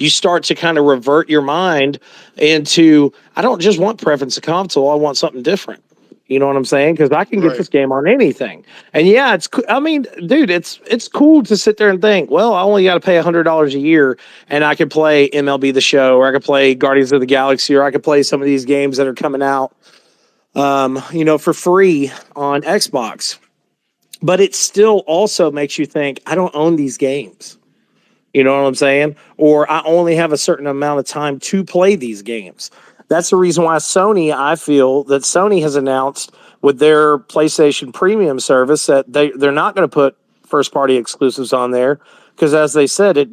start to kind of revert your mind into, I don't just want preference of console, I want something different. You know what I'm saying? Because I can get this game on anything. And yeah, I mean, dude, it's cool to sit there and think, well, I only got to pay $100 a year and I can play MLB The Show, or I could play Guardians of the Galaxy, or I could play some of these games that are coming out, for free on Xbox. But it still also makes you think, I don't own these games. You know what I'm saying? Or I only have a certain amount of time to play these games. That's the reason why I feel that Sony has announced with their PlayStation Premium service that they're not going to put first party exclusives on there, because, as they said, it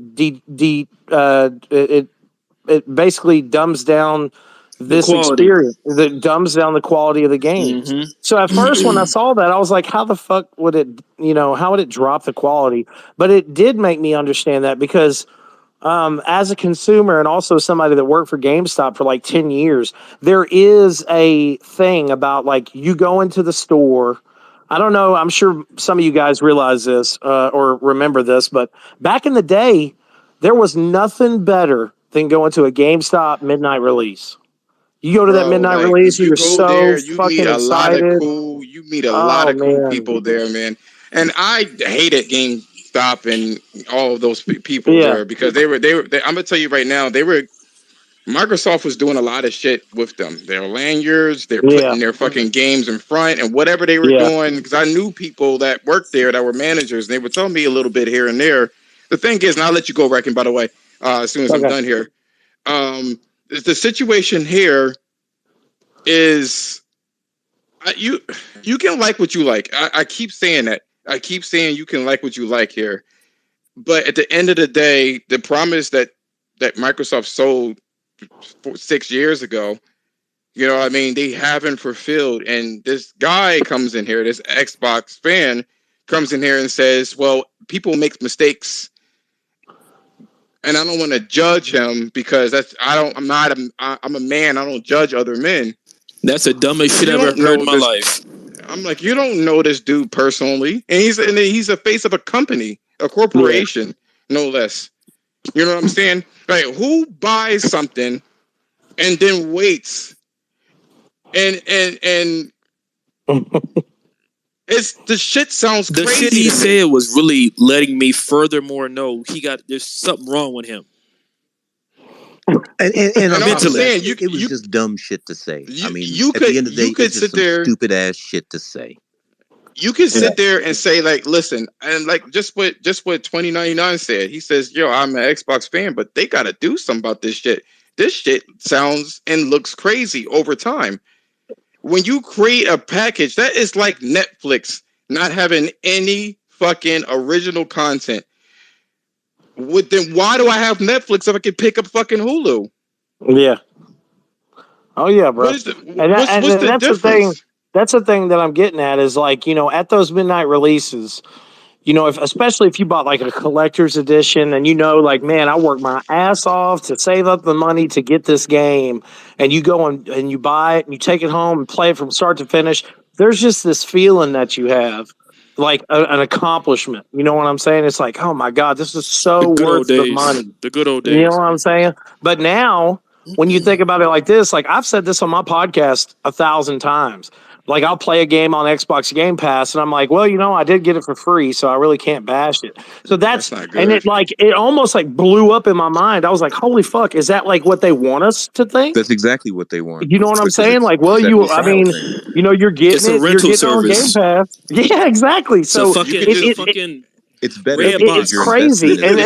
basically dumbs down this experience. It dumbs down the quality of the games. Mm-hmm. So at first, when I saw that, I was like, how the fuck would it, how would it drop the quality? But it did make me understand that, because as a consumer and also somebody that worked for GameStop for like 10 years, there is a thing about, like, you go into the store. I don't know, I'm sure some of you guys realize this or remember this, but back in the day, there was nothing better than going to a GameStop midnight release. You go to that midnight release, you're so fucking excited. You meet a lot of cool people there, man. And I hated GameStop and all of those people there, because they were. I'm gonna tell you right now, Microsoft was doing a lot of shit with them. Their lanyards, they're putting their fucking games in front, and whatever they were doing. Because I knew people that worked there that were managers, and they would tell me a little bit here and there. The thing is, and I'll let you go, Reckon, by the way, as soon as I'm done here. The situation here is, you can like what you like. I keep saying that. I keep saying you can like what you like here. But at the end of the day, the promise that Microsoft sold 6 years ago, they haven't fulfilled. And this guy comes in here, this Xbox fan comes in here and says, well, people make mistakes. And I don't want to judge him, because I'm a man. I don't judge other men. That's the dumbest shit I've ever heard in my life. I'm like, you don't know this dude personally, and he's a face of a company, a corporation, no less. You know what I'm saying? Like, who buys something and then waits. And it's the shit sounds The crazy. shit he to me. said was really letting me furthermore know there's something wrong with him. And I'm mentally. saying it was just dumb shit to say. I mean, you at could the end of the day, it's just some stupid ass shit to say. You can sit there and say, like, listen, and like just what 2099 said. He says, yo, I'm an Xbox fan, but they gotta do something about this shit. This shit sounds and looks crazy over time. When you create a package, that is like Netflix not having any fucking original content. Then why do I have Netflix if I can pick up fucking Hulu? Yeah. Oh yeah, bro. What's the That's difference? the thing. That's the thing that I'm getting at is like, at those midnight releases, especially if you bought like a collector's edition and like, man, I worked my ass off to save up the money to get this game, and you go and you buy it and you take it home and play it from start to finish. There's just this feeling that you have, like an accomplishment. You know what I'm saying? It's like, oh my God, this is so worth the money. The good old days. You know what I'm saying? But now, when you think about it like this, like I've said this on my podcast 1,000 times. Like I'll play a game on Xbox Game Pass, and I'm like, well, I did get it for free, so I really can't bash it. So that's not good. And it almost like blew up in my mind. I was like, holy fuck, is that like what they want us to think? That's exactly what they want. You know what I'm saying? Like, well, you're getting It's a it. rental You're getting service. on Game Pass. Yeah, exactly. So it's better. It's crazy, and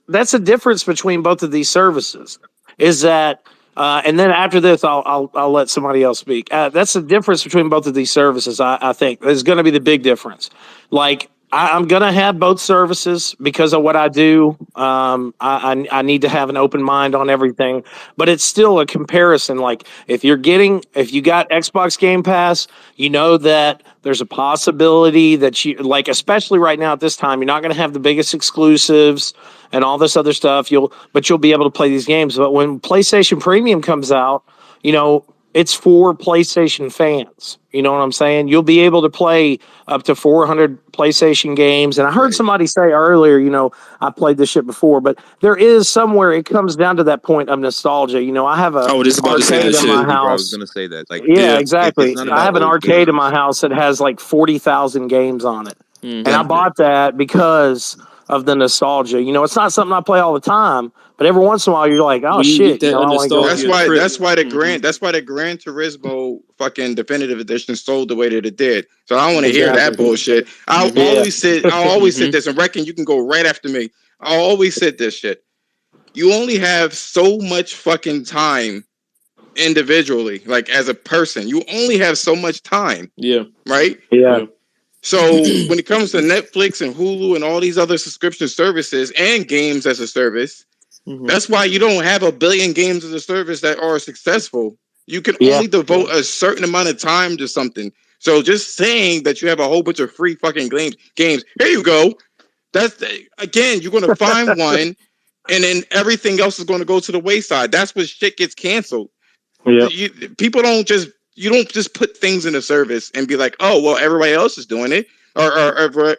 that's the difference between both of these services. Is that and then after this, I'll let somebody else speak. That's the difference between both of these services. I think is going to be the big difference. Like I'm going to have both services because of what I do. I need to have an open mind on everything, but it's still a comparison. Like if you got Xbox Game Pass, you know that there's a possibility that you like, especially right now at this time, you're not going to have the biggest exclusives and all this other stuff. But you'll be able to play these games. But when PlayStation Premium comes out, it's for PlayStation fans. You know what I'm saying? You'll be able to play up to 400 PlayStation games. And I heard somebody say earlier, I played this shit before, but there is somewhere it comes down to that point of nostalgia. I have a arcade in my house. I was going to say that. Like, yeah, exactly. I have an arcade in my house that has like 40,000 games on it. Mm-hmm. And I bought that because of the nostalgia. It's not something I play all the time, but every once in a while you're like, oh shit, I want to go. That's why the Gran Turismo fucking definitive edition sold the way that it did. So I don't want to hear that bullshit. I'll always sit this, and reckon you can go right after me. I'll always sit this shit. You only have so much fucking time individually, like as a person. You only have so much time. Yeah. Right? Yeah. So when it comes to Netflix and Hulu and all these other subscription services and games as a service, that's why you don't have a billion games as a service that are successful. You can only devote a certain amount of time to something. So just saying that you have a whole bunch of free fucking games, here you go. That's again, you're going to find one, and then everything else is going to go to the wayside. That's when shit gets canceled. Yeah. People don't just put things in the service and be like, oh, well, everybody else is doing it, or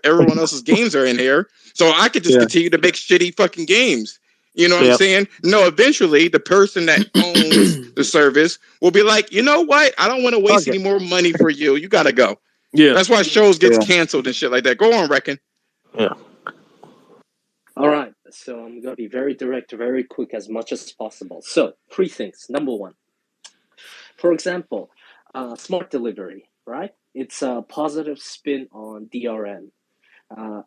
everyone else's games are in here, so I could just continue to make shitty fucking games. You know what I'm saying? No, eventually the person that owns the service will be like, you know what? I don't want to waste any more money for you. You got to go. Yeah. That's why shows get canceled and shit like that. Go on, Reckon. Yeah. All right. So I'm going to be very direct, very quick as much as possible. So 3 things. Number 1. For example, smart delivery, right? It's a positive spin on DRM.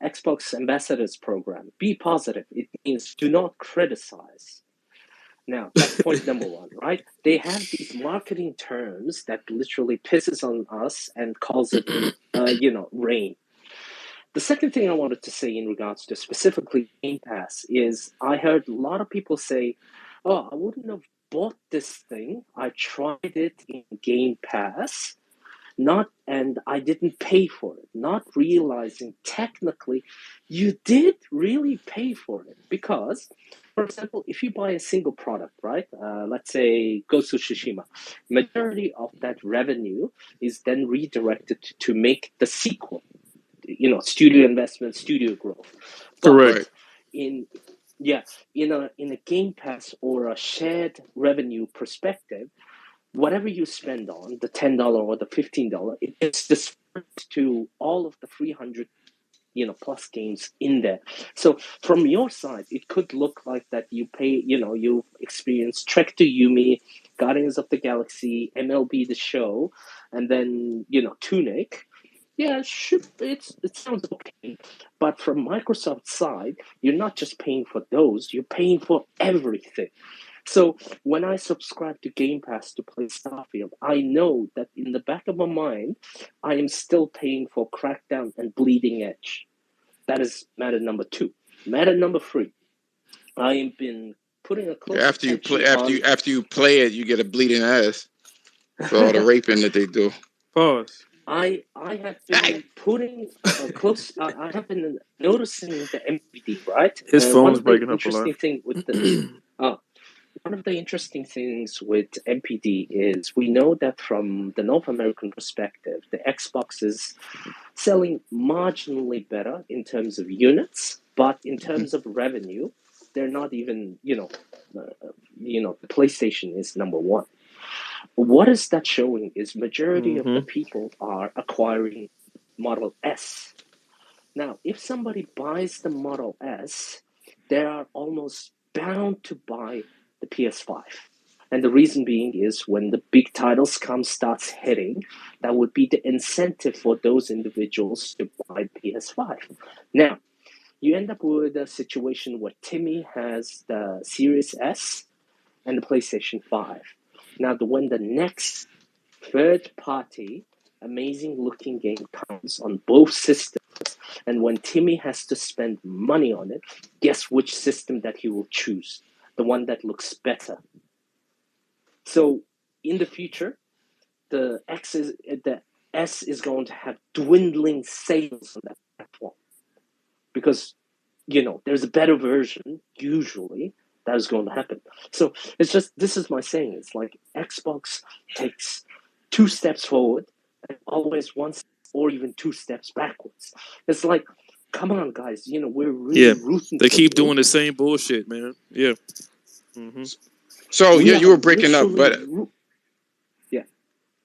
Xbox Ambassadors Program. Be positive. It means do not criticize. Now, that's point number 1, right? They have these marketing terms that literally pisses on us and calls it, rain. The second thing I wanted to say in regards to specifically Game Pass is I heard a lot of people say, oh, I wouldn't have bought this thing. I tried it in Game Pass. And I didn't pay for it, not realizing technically you did really pay for it. Because, for example, if you buy a single product, right, let's say Ghost of Tsushima, majority of that revenue is then redirected to make the sequel, studio investment, studio growth. Correct. In in a Game Pass or a shared revenue perspective, whatever you spend on the $10 or the $15, it's dispersed to all of the 300 plus games in there. So from your side, it could look like that you pay, you experience Trek to Yumi, Guardians of the Galaxy, MLB The Show, and then Tunic. Yeah, it sounds okay. But from Microsoft's side, you're not just paying for those, you're paying for everything. So when I subscribe to Game Pass to play Starfield, I know that in the back of my mind, I am still paying for Crackdown and Bleeding Edge. That is matter number 2. Matter number 3, I have been putting a close attention after you play it, you get a bleeding ass for all the raping that they do. Pause. I have been putting close. I have been noticing the MPD, right? His phone's breaking up a lot. One of the interesting things with MPD is we know that from the North American perspective, the Xbox is selling marginally better in terms of units, but in terms of revenue, they're not even, the PlayStation is number 1. What is that showing is majority of the people are acquiring Model S. Now, if somebody buys the Model S, they are almost bound to buy the PS5. And the reason being is when the big titles starts hitting, that would be the incentive for those individuals to buy PS5. Now, you end up with a situation where Timmy has the Series S and the PlayStation 5. Now, when the next third-party, amazing-looking game comes on both systems, and when Timmy has to spend money on it, guess which system that he will choose? The one that looks better. So, in the future, the S is going to have dwindling sales on that platform. Because, there's a better version, usually, that is going to happen. So it's just, this is my saying. It's like Xbox takes 2 steps forward and always 1 or even 2 steps backwards. It's like, come on, guys. We're really rooting. They keep doing the same bullshit, man. Yeah. Mm-hmm. So you were breaking up, but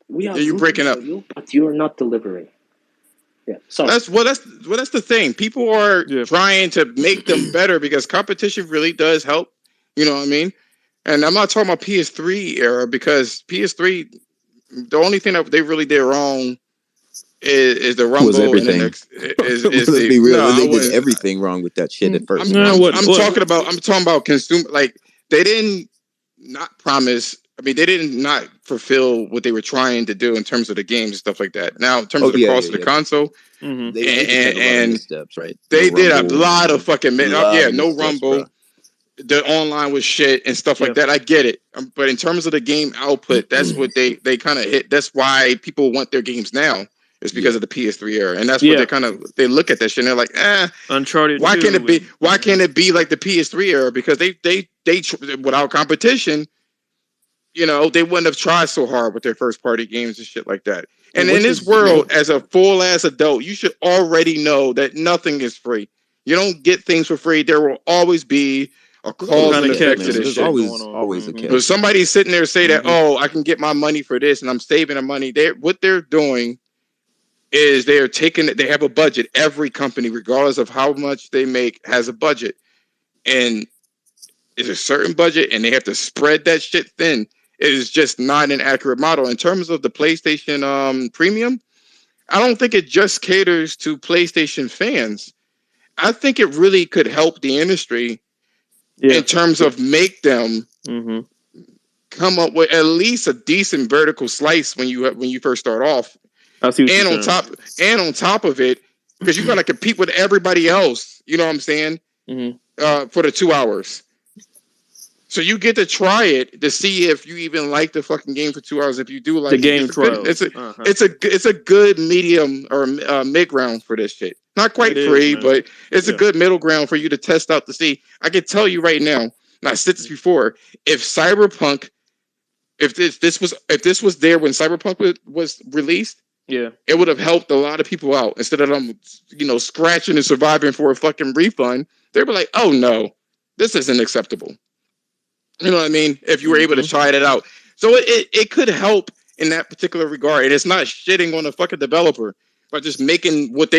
we are you breaking up, but you're not delivering. Yeah, sorry. That's the thing. People are trying to make them better because competition really does help. You know what I mean? And I'm not talking about PS3 era because PS3, the only thing that they really did wrong is the Rumble. Was everything. And Let's be real. They did everything wrong with that shit at first. I'm talking about consumer. Like they didn't not promise. I mean, they didn't not fulfill what they were trying to do in terms of the games and stuff like that. Now, in terms of the cost of the console, they did a lot of missteps, right? They did a lot of fucking no Rumble. The online was shit and stuff like that. I get it, but in terms of the game output, that's what they kind of hit. That's why people want their games now. It's because of the PS3 era, and that's what they look at that shit and they're like, Uncharted. Why can't it be? Why can't it be like the PS3 era? Because they without competition, they wouldn't have tried so hard with their first party games and shit like that. And in this world, as a full ass adult, you should already know that nothing is free. You don't get things for free. There will always be a cause and effect to this shit. Always a catch. But somebody's sitting there say that, I can get my money for this and I'm saving the money. What they're doing is they have a budget. Every company, regardless of how much they make, has a budget. And it's a certain budget and they have to spread that shit thin. It is just not an accurate model. In terms of the PlayStation Premium, I don't think it just caters to PlayStation fans. I think it really could help the industry in terms of make them come up with at least a decent vertical slice when you first start off. And on top of it, because you're gonna compete with everybody else. You know what I'm saying? For the 2 hours. So you get to try it to see if you even like the fucking game for 2 hours. If you do like the game trial, it's a good medium or mid ground for this shit. Not quite free, but it's a good middle ground for you to test out to see. I can tell you right now, and I said this before, if Cyberpunk, if this was there when Cyberpunk was released, it would have helped a lot of people out instead of them, scratching and surviving for a fucking refund. They'd be like, oh no. This isn't acceptable. You know what I mean? If you were able to try it out. So it could help in that particular regard. And it's not shitting on the fucking developer, but just making what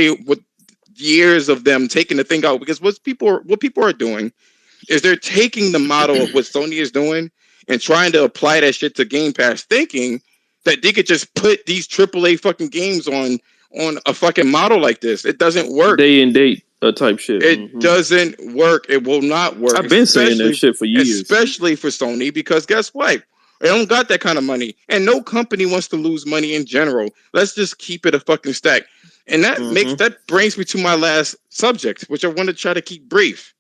years of them taking the thing out. Because what people are doing is they're taking the model of what Sony is doing and trying to apply that shit to Game Pass, thinking that they could just put these AAA fucking games on a fucking model like this. It doesn't work. Day and date type shit. It doesn't work. It will not work. I've been saying that shit for years. Especially for Sony, because guess what? They don't got that kind of money. And no company wants to lose money in general. Let's just keep it a fucking stack. And that brings me to my last subject, which I want to try to keep brief.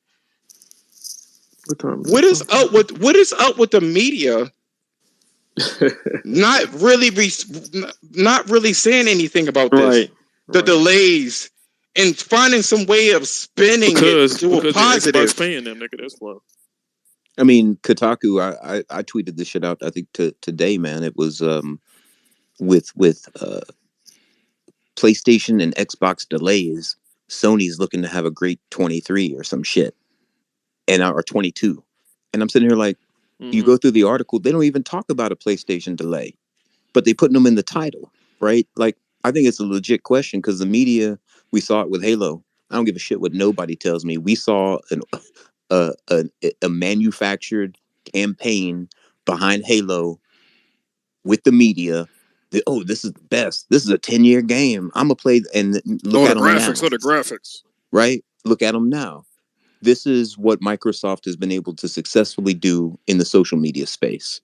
What is up with the media not really saying anything about this? Right. The delays and finding some way of spinning it to a positive. Xbox paying them, nigga. That's why. I mean, Kotaku. I tweeted this shit out. I think today, man. It was with PlayStation and Xbox delays. Sony's looking to have a great 23 or some shit, or 22. And I'm sitting here like, you go through the article, they don't even talk about a PlayStation delay, but they putting them in the title, right? Like, I think it's a legit question because the media, we saw it with Halo. I don't give a shit what nobody tells me. We saw a manufactured campaign behind Halo with the media. This is the best. This is a 10-year game. I'm gonna play and look at them now. The graphics. Right? Look at them now. This is what Microsoft has been able to successfully do in the social media space.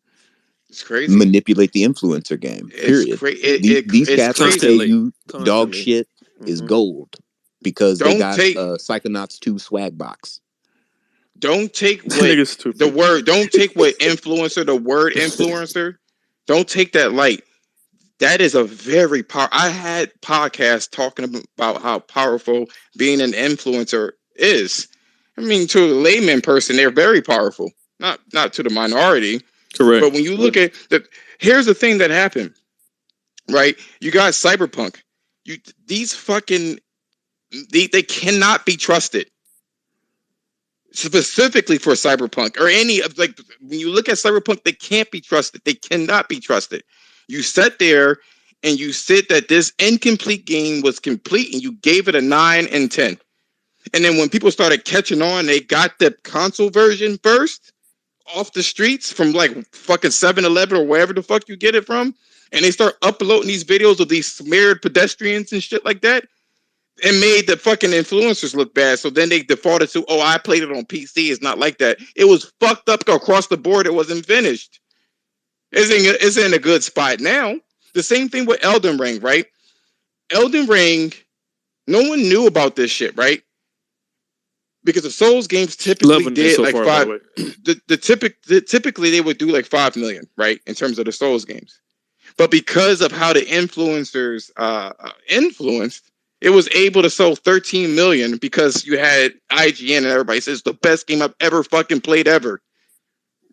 It's crazy. Manipulate the influencer game. Period. These cats will tell you dog shit is gold because they got Psychonauts 2 swag box. Don't take what the word influencer. Don't take that light. That is a very powerful. I had podcasts talking about how powerful being an influencer is. I mean, to a layman person, they're very powerful. Not to the minority. Correct. But when you look at here's the thing that happened, right? You got Cyberpunk. They cannot be trusted. Specifically for Cyberpunk or any of when you look at Cyberpunk, they can't be trusted. They cannot be trusted. You sat there and you said that this incomplete game was complete and you gave it a 9 and 10. And then when people started catching on, they got the console version first off the streets from fucking 7-Eleven or wherever the fuck you get it from. And they start uploading these videos of these smeared pedestrians and shit like that. And made the fucking influencers look bad. So then they defaulted to, I played it on PC. It's not like that. It was fucked up across the board. It wasn't finished. It's in a good spot now. The same thing with Elden Ring, right? Elden Ring, no one knew about this shit, right? Because the Souls games typically did like five. Typically they would do like 5 million, right? In terms of the Souls games. But because of how the influencers influenced, it was able to sell 13 million because you had IGN and everybody says the best game I've ever fucking played ever.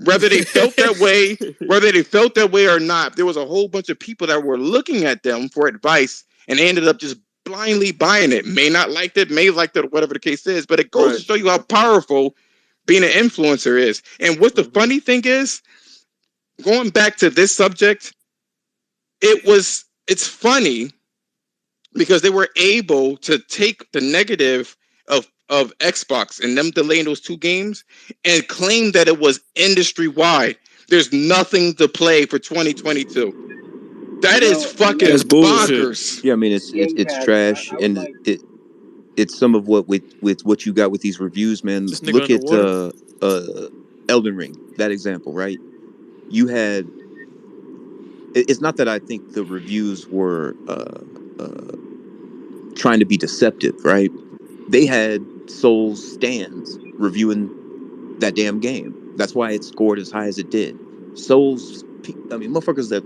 Whether they felt that way or not, there was a whole bunch of people that were looking at them for advice and they ended up just blindly buying it. May not like it, may like it, whatever the case is, but it goes to show you how powerful being an influencer is. And what the funny thing is, going back to this subject, it's funny because they were able to take the negative of Xbox and them delaying those 2 games and claim that it was industry wide. There's nothing to play for 2022. That is fucking bonkers. Yeah, I mean it's trash, and it's some of what with what you got with these reviews, man. Look at Elden Ring, that example, right? You had. It's not that I think the reviews were trying to be deceptive, right? They had Souls stands reviewing that damn game. That's why it scored as high as it did. Souls, I mean, motherfuckers that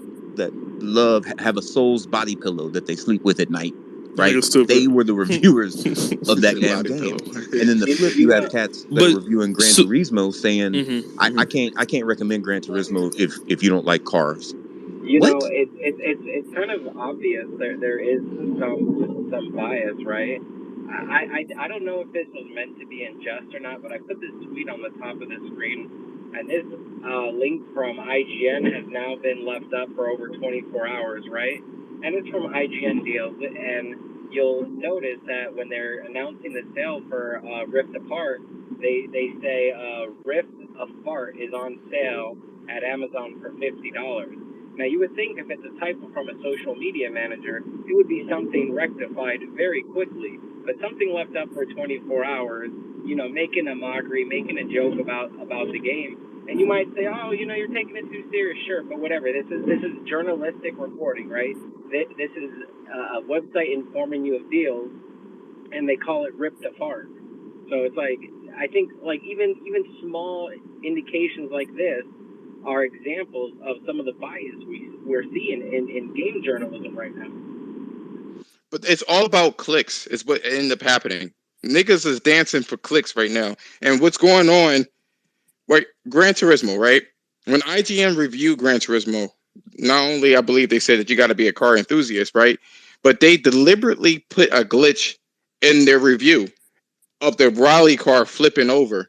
have a Souls body pillow that they sleep with at night, right? They were the reviewers of that damn game. And then the flip, you have cats that are reviewing Gran Turismo saying, I can't recommend Gran Turismo if you don't like cars. You know, it's kind of obvious. There is some bias, right? I don't know if this was meant to be in jest or not, but I put this tweet on the top of the screen, and this link from IGN has now been left up for over 24 hours, right? And it's from IGN deals, and you'll notice that when they're announcing the sale for Rift Apart, they say Rift Apart is on sale at Amazon for $50. Now, you would think if it's a typo from a social media manager, it would be something rectified very quickly. But something left up for 24 hours, making a mockery, making a joke about the game. And you might say, oh, you're taking it too serious. Sure, but whatever. This is journalistic reporting, right? This is a website informing you of deals, and they call it ripped apart. So it's like, I think, like, even small indications like this are examples of some of the bias we're seeing in game journalism right now. But it's all about clicks. It's what ended up happening. Niggas is dancing for clicks right now. And what's going on, like Gran Turismo, right? When IGN reviewed Gran Turismo, not only I believe they said that you got to be a car enthusiast, right? But they deliberately put a glitch in their review of the rally car flipping over.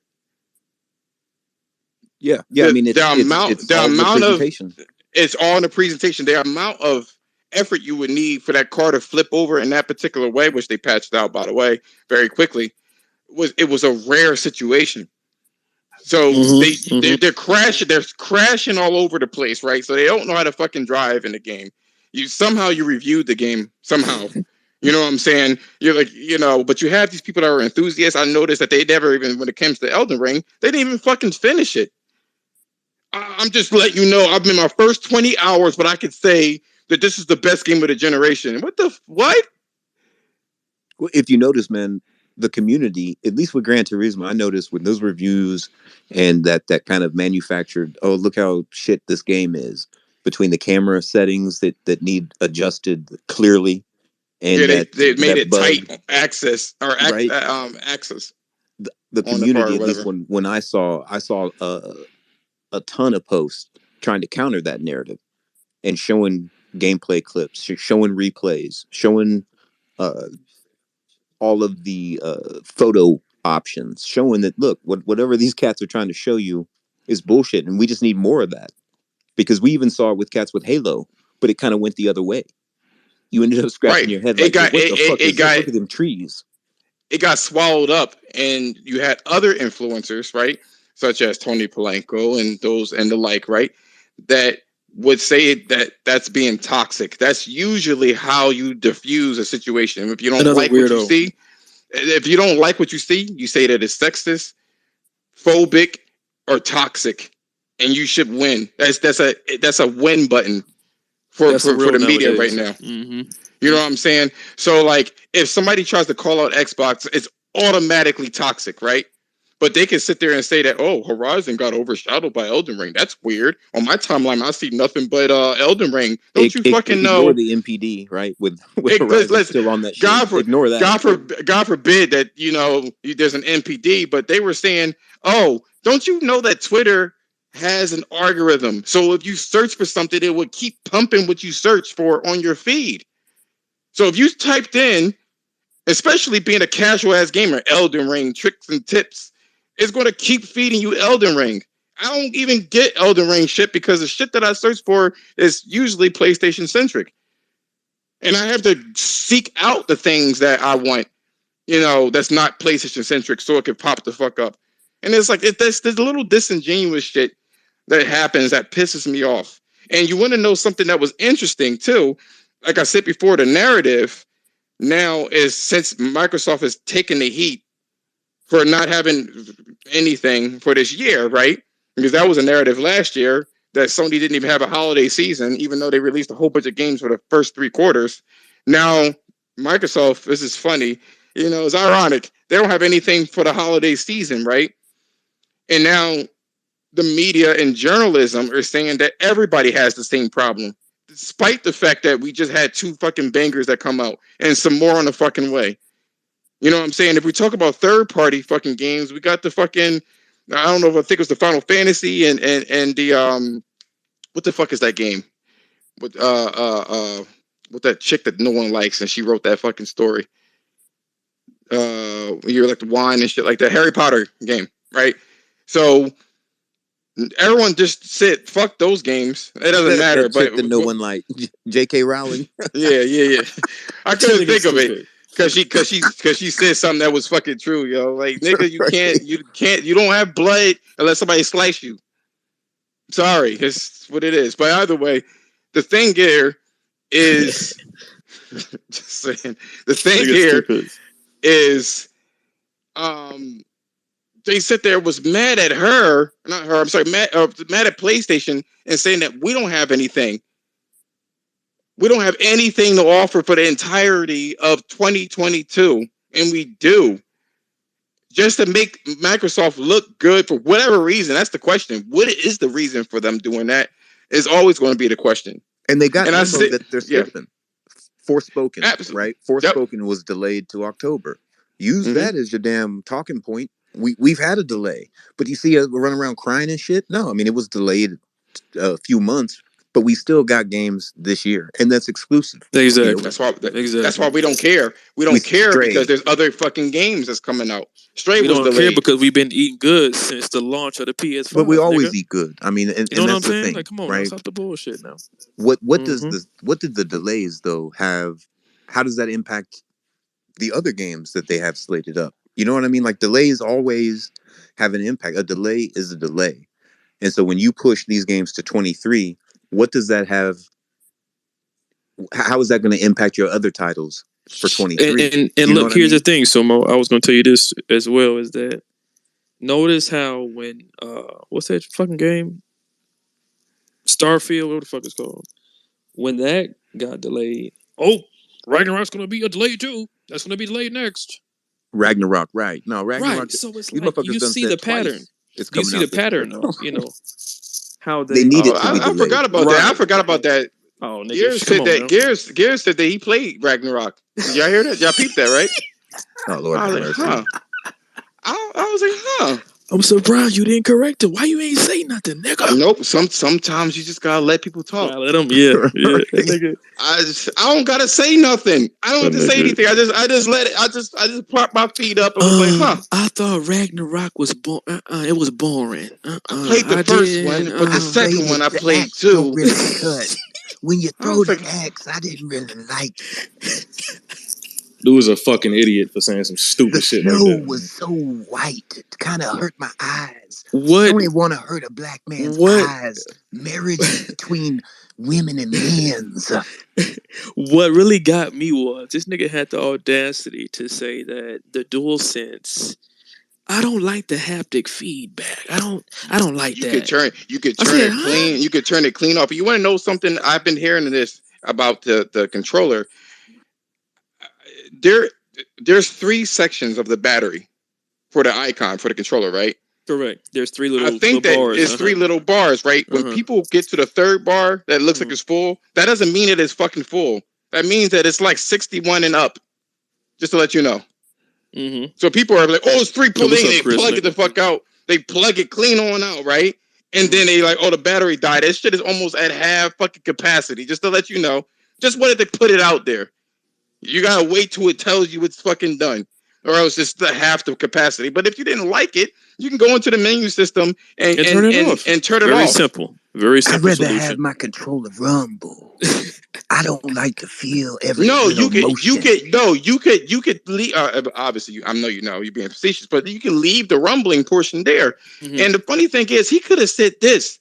Yeah. I mean, it's all in the presentation. It's all in the presentation. The amount of effort you would need for that car to flip over in that particular way, which they patched out, by the way, very quickly, was a rare situation. So they're crashing all over the place, right? So they don't know how to fucking drive in the game. You reviewed the game somehow. You know what I'm saying? You're like, but you have these people that are enthusiasts. I noticed that they never even, when it comes to Elden Ring, they didn't even fucking finish it. I'm just letting you know, I've been my first 20 hours, but I could say that this is the best game of the generation. What? Well, if you notice, man, the community, at least with Gran Turismo, I noticed with those reviews and that kind of manufactured, oh, look how shit this game is, between the camera settings that need adjusted clearly, and they made it bug, tight access or right? access. The community, at least when I saw a ton of posts trying to counter that narrative and showing gameplay clips, showing replays, showing all of the photo options, showing that, look, whatever these cats are trying to show you is bullshit, and we just need more of that. Because we even saw it with cats with Halo, but it kind of went the other way. You ended up scratching your head like, what the fuck is this? Look at them trees. It got swallowed up, and you had other influencers, right, such as Tony Polanco and those and the like, right, that would say that that's being toxic. That's usually how you diffuse a situation. If you don't like what you see, you say that it's sexist, phobic, or toxic, and you should win. That's a win button for the media nowadays. Right now. Mm-hmm. You know what I'm saying? So, like, if somebody tries to call out Xbox, it's automatically toxic, right? But they can sit there and say that, oh, Horizon got overshadowed by Elden Ring. That's weird. On my timeline, I see nothing but Elden Ring. Don't you fucking know? Ignore the MPD, right? With Horizon still on that shit. Ignore that. God forbid that, there's an MPD, but they were saying, oh, don't you know that Twitter has an algorithm? So if you search for something, it would keep pumping what you search for on your feed. So if you typed in, especially being a casual ass gamer, Elden Ring tricks and tips, it's going to keep feeding you Elden Ring. I don't even get Elden Ring shit because the shit that I search for is usually PlayStation centric. And I have to seek out the things that I want, that's not PlayStation centric, so it can pop the fuck up. And it's like, there's a little disingenuous shit that happens that pisses me off. And you want to know something that was interesting too? Like I said before, the narrative now is, since Microsoft has taken the heat for not having anything for this year, right? Because that was a narrative last year that Sony didn't even have a holiday season, even though they released a whole bunch of games for the first 3 quarters. Now, Microsoft, this is funny, it's ironic. They don't have anything for the holiday season, right? And now the media and journalism are saying that everybody has the same problem, despite the fact that we just had 2 fucking bangers that come out and some more on the fucking way. You know what I'm saying? If we talk about third-party fucking games, we got the fucking, I don't know if I think it was the Final Fantasy and the what the fuck is that game? With that chick that no one likes and she wrote that fucking story. you're like the wine and shit like the Harry Potter game, right? So everyone just said, fuck those games. It doesn't matter. That But chick that no one like, J.K. Rowling. yeah. I couldn't think of it Stupid. because she said something that was fucking true, yo. Like nigga, Right. you don't have blood unless somebody slice you. Sorry, it's what it is. But either way, the thing here is just saying. The thing here is, they sit there was mad at her, not her. I'm sorry, mad at PlayStation and saying that we don't have anything. We don't have anything to offer for the entirety of 2022, and we do. Just to make Microsoft look good for whatever reason. That's the question. What is the reason for them doing that? Is always going to be the question. And they got And memo that they're skipping. Forspoken, absolutely. right? Forspoken was delayed to October. Use that as your damn talking point. We've had a delay, but you see us run around crying and shit. No, I mean it was delayed a few months, but we still got games this year, and that's exclusive. Exactly. You know? That's why we don't care. We don't care Stray. because there's other fucking games that's coming out. Stray We was don't delayed care because we've been eating good since the launch of the PS5. But we always nigga. eat good. I mean, and, You know and what I'm that's the saying? thing, Like, come on, right? stop the bullshit now. What did the delays though have? How does that impact the other games that they have slated up? You know what I mean? Like delays always have an impact. A delay is a delay, and so when you push these games to 23, what does that have? How is that going to impact your other titles for 23? And look, here's the thing, Somo. I was going to tell you this as well. Is that notice how when what's that fucking game? Starfield, what the fuck it's called? When that got delayed, Ragnarok's gonna be a delay too. That's gonna be delayed next. Ragnarok, right? No, Ragnarok. Right. So it's these like motherfuckers you done see said the twice pattern. it's You coming see out the this pattern, year. though. You know how They need it to be I delayed. forgot about that. I forgot about that. Oh, nigga, Gears come said on that. now. Gears said that he played Ragnarok. Did y'all hear that? Y'all peeped that, right? Oh Lord, I was like, huh. I was like, huh. I'm surprised you didn't correct it. Why you ain't say nothing, nigga? Nope. Sometimes you just gotta let people talk. Gotta let them. Yeah. Nigga. I don't gotta say nothing. I don't have to say anything. I just let it. I just propped my feet up and was like, huh. I thought Ragnarok was it was boring. I played the first one, but the second one I played too. Really cut. When you throw the like, axe, I didn't really like it. Dude was a fucking idiot for saying some stupid shit like that. The snow was so white, it kind of hurt my eyes. What? Sony want to hurt a black man's eyes. Marriage between women and men's. What really got me was this nigga had the audacity to say that the DualSense. I don't like the haptic feedback. I don't like that. You could turn it clean. You could turn it clean off. You want to know something? I've been hearing this about the controller. There's 3 sections of the battery for the icon for the controller, right? Correct. There's 3 little. I think that bars. it's 3 little bars, right? When people get to the 3rd bar that looks like it's full, that doesn't mean it is fucking full. That means that it's like 61 and up. Just to let you know. Mm-hmm. So people are like, "Oh, it's 3 pull in." They Chris, plug it the fuck out. They plug it clean on out, right? And then they like, "Oh, the battery died." That shit is almost at half fucking capacity. Just to let you know. Just wanted to put it out there. You gotta wait till it tells you it's fucking done, or else it's the half the capacity. But if you didn't like it, you can go into the menu system and turn it off. Very simple. Very simple. I'd rather have my controller rumble. I don't like to feel every you could obviously I know you're being facetious, but you can leave the rumbling portion there. Mm-hmm. And the funny thing is, he could have said this,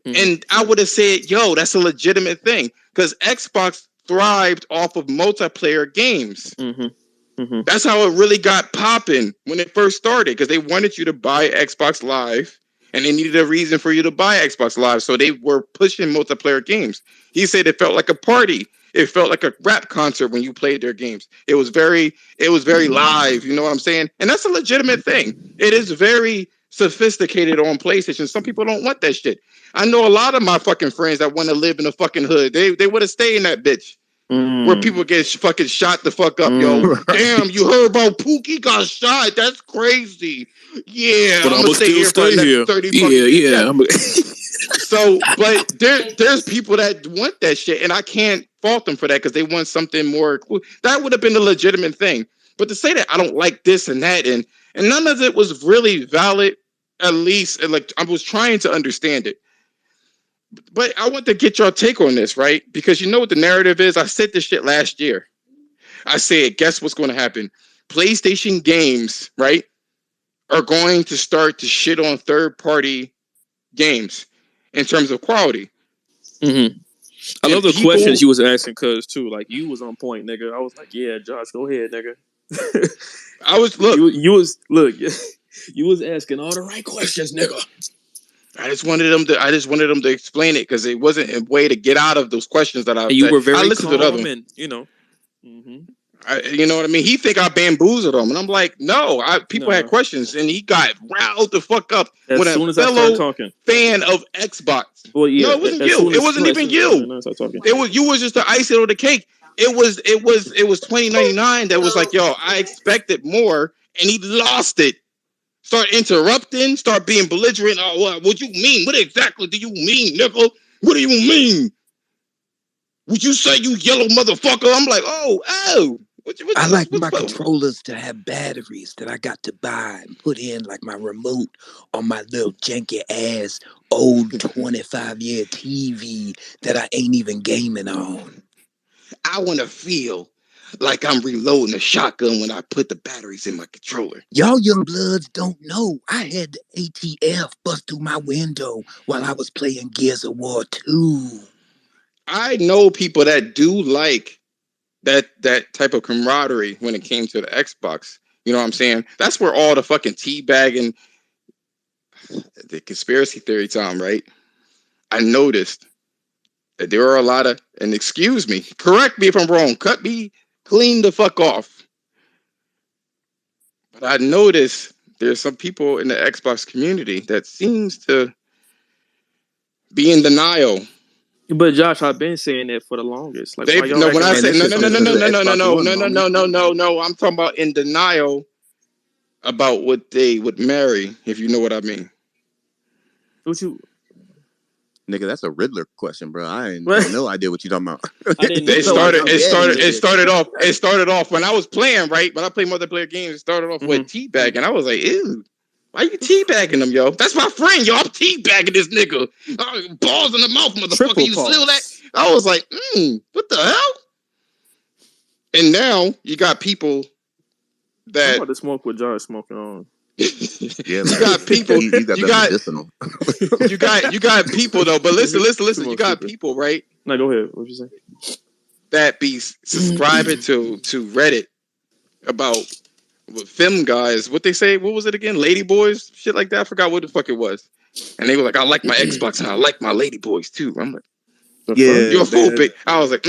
and I would have said, "Yo, that's a legitimate thing," because Xbox thrived off of multiplayer games. Mm-hmm. Mm-hmm. That's how it really got popping when it first started, because they wanted you to buy Xbox Live, and they needed a reason for you to buy Xbox Live, so they were pushing multiplayer games. He said it felt like a party. It felt like a rap concert when you played their games. It was very live. You know what I'm saying? And that's a legitimate thing. It is very sophisticated on PlayStation. Some people don't want that shit. I know a lot of my fucking friends that want to live in a fucking hood. They would have stayed in that bitch. Where people get fucking shot the fuck up, yo. Damn, you heard about Pookie got shot? That's crazy. Yeah, but I'm gonna stay here for 30 fucking So, but there's people that want that shit, and I can't fault them for that because they want something more cool. That would have been a legitimate thing. But to say that I don't like this and that, and none of it was really valid, at least, like, I was trying to understand it. But I want to get your take on this, right? Because you know what the narrative is? I said this shit last year. I said, guess what's going to happen? PlayStation games, right, are going to start to shit on third-party games in terms of quality. Mm-hmm. I And love the people, questions you was asking, cuz too. Like, you was on point, nigga. I was like, yeah, Josh, go ahead, nigga. I was look. You was look. You was asking all the right questions, nigga. I just wanted them to explain it because it wasn't a way to get out of those questions that And you were I very listened to the other calm, one. and you know. Mm-hmm. You know what I mean? He think I bamboozled him, and I'm like, no. People had questions, and he got riled the fuck up As when a soon as I started fellow talking. fan of Xbox. Well, yeah. No, it wasn't As you. soon It as wasn't even you. It was you. Was just the icing on the cake. It was $20.99 that was like, yo, I expected more, and he lost it. Start interrupting, start being belligerent. Oh, what you mean? What exactly do you mean, nigga? What do you mean? Would you say you yellow motherfucker? I'm like, oh. I like my controllers to have batteries that I got to buy and put in like my remote on my little janky ass old 25-year TV that I ain't even gaming on. I want to feel like I'm reloading a shotgun when I put the batteries in my controller. Y'all young bloods don't know. I had the ATF bust through my window while I was playing Gears of War 2. I know people that do like that type of camaraderie when it came to the Xbox. You know what I'm saying? That's where all the fucking teabagging, the conspiracy theory time, right? I noticed that there are a lot of, and excuse me, correct me if I'm wrong, cut me clean the fuck off. But I noticed there's some people in the Xbox community that seems to be in denial. But Josh, I've been saying that for the longest. Like, why y'all No, when acting I like say no, this? I'm talking about in denial about what they would marry, if you know what I mean. What you? Nigga, that's a Riddler question, bro. I ain't got no idea what you talking about. I didn't know. It started off when I was playing, right? When I play multiplayer games, it started off with teabag, and I was like, ew. Why you teabagging them, yo? That's my friend, yo. I'm teabagging this nigga. Balls in the mouth, motherfucker. Triple you still that? I was like, what the hell? And now you got people that I'm about to smoke with Josh smoking on. Yeah, you got people. You got that medicinal. you got people though. But listen. You got people, right? No, go ahead. What you say? That be subscribing to Reddit about film guys. What they say? What was it again? Lady boys, shit like that. I forgot what the fuck it was. And they were like, I like my Xbox and I like my lady boys too. I'm like, yeah, you're phobic. I was like,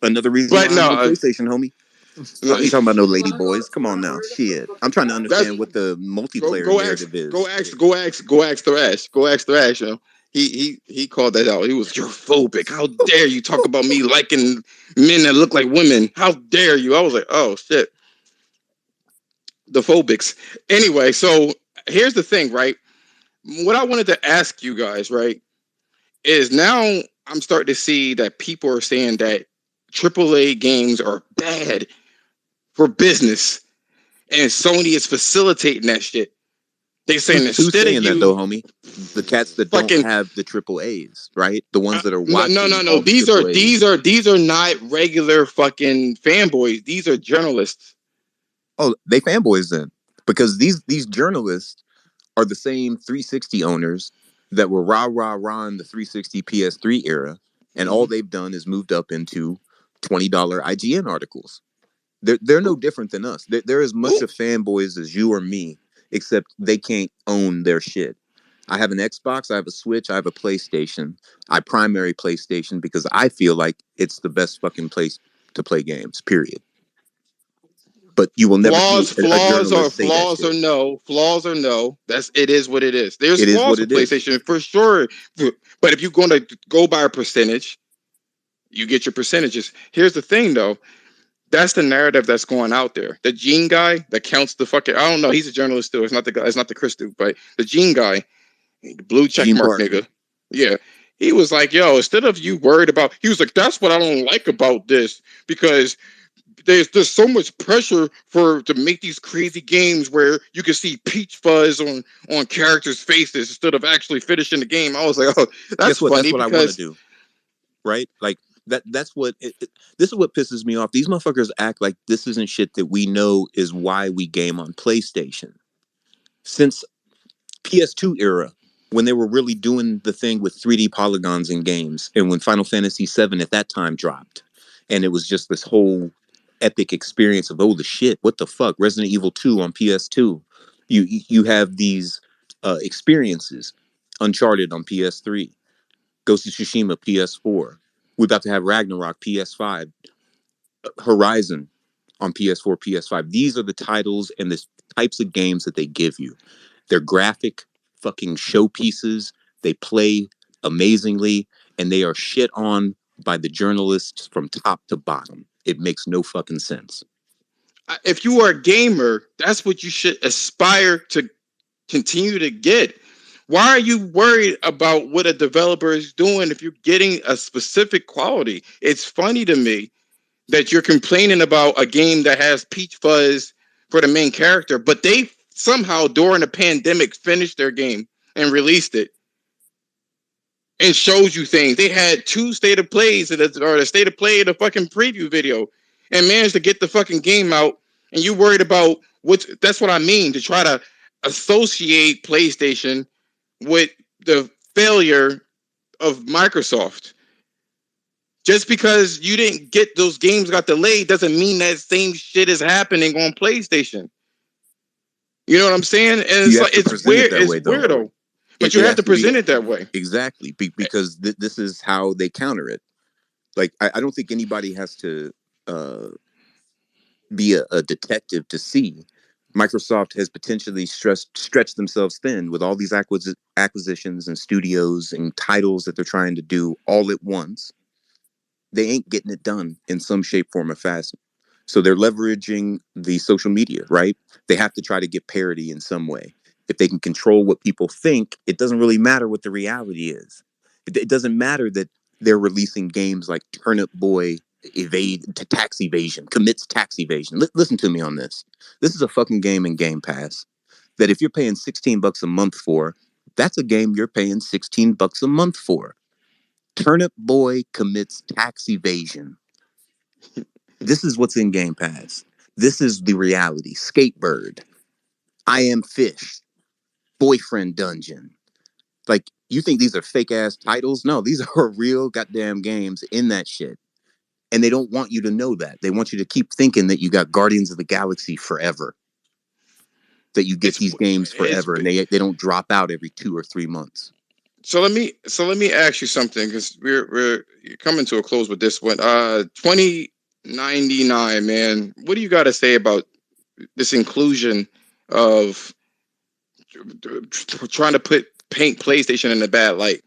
Another reason why I'm no PlayStation, homie. You talking about no lady boys? Come on now, shit. I'm trying to understand what the multiplayer narrative is. Go ask Thrash. Go ask Thrash. You know, he called that out. He was, you're phobic. How dare you talk about me liking men that look like women? How dare you? I was like, oh shit. The phobics. Anyway, so here's the thing, right? What I wanted to ask you guys, right, is now I'm starting to see that people are saying that AAA games are bad for business, and Sony is facilitating that shit. They saying who's saying that though, homie? The cats that don't have the AAAs, right? The ones that are watching. No. These are not regular fucking fanboys. These are journalists. Oh, they fanboys then, because these journalists are the same 360 owners that were rah in the 360 PS3 era, and all they've done is moved up into $20 IGN articles. They're no different than us. They're as much of fanboys as you or me, except they can't own their shit. I have an Xbox, I have a Switch, I have a PlayStation. I primary PlayStation because I feel like it's the best fucking place to play games, period. But you will never see flaws or no. It is what it is. There's flaws with PlayStation for sure. But if you're going to go by a percentage, you get your percentages. Here's the thing, though. That's the narrative that's going out there. The Gene guy that counts the fucking, I don't know. He's a journalist too. It's not the guy. It's not the Chris dude, but the Gene guy, the blue check mark nigga. Yeah. He was like, yo, instead of you worried about, he was like, that's what I don't like about this, because there's so much pressure to make these crazy games where you can see peach fuzz on characters' faces instead of actually finishing the game. I was like, oh, that's Guess what? That's funny what I want to because do. Right? Like that's what this is what pisses me off. These motherfuckers act like this isn't shit that we know is why we game on PlayStation. Since PS2 era, when they were really doing the thing with 3D polygons in games, and when Final Fantasy VII at that time dropped, and it was just this whole epic experience of, oh the shit, what the fuck, Resident Evil 2 on PS2. You have these experiences, Uncharted on PS3, Ghost of Tsushima PS4. We're about to have Ragnarok PS5, Horizon on PS4, PS5. These are the titles and the types of games that they give you. They're graphic fucking showpieces. They play amazingly, and they are shit on by the journalists from top to bottom. It makes no fucking sense. If you are a gamer, that's what you should aspire to continue to get. Why are you worried about what a developer is doing if you're getting a specific quality? It's funny to me that you're complaining about a game that has peach fuzz for the main character, but they somehow during the pandemic finished their game and released it and showed you things. They had 2 state of plays or the state of play of the fucking preview video and managed to get the fucking game out. And you worried about that's what I mean, to try to associate PlayStation with the failure of Microsoft. Just because you didn't get those games got delayed doesn't mean that same shit is happening on PlayStation. You know what I'm saying? And it's like it's weird. It's weirdo. But you have to present it that way. Exactly, because this is how they counter it. Like I don't think anybody has to be a detective to see Microsoft has potentially stretched themselves thin with all these acquisitions and studios and titles that they're trying to do all at once. They ain't getting it done in some shape, form, or fashion. So they're leveraging the social media, right? They have to try to get parity in some way. If they can control what people think, it doesn't really matter what the reality is. It doesn't matter that they're releasing games like Turnip Boy tax evasion, commits tax evasion. Listen to me on this. This is a fucking game in Game Pass that if you're paying $16 a month for, that's a game you're paying $16 a month for. Turnip Boy commits tax evasion. This is what's in Game Pass. This is the reality. Skatebird, I Am Fish, Boyfriend Dungeon. Like, you think these are fake ass titles? No, these are real goddamn games in that shit. And they don't want you to know that. They want you to keep thinking that you got Guardians of the Galaxy forever. That you get these games forever, and they don't drop out every 2 or 3 months. So let me ask you something, because we're coming to a close with this one. 2099, man. What do you got to say about this inclusion of trying to paint PlayStation in a bad light?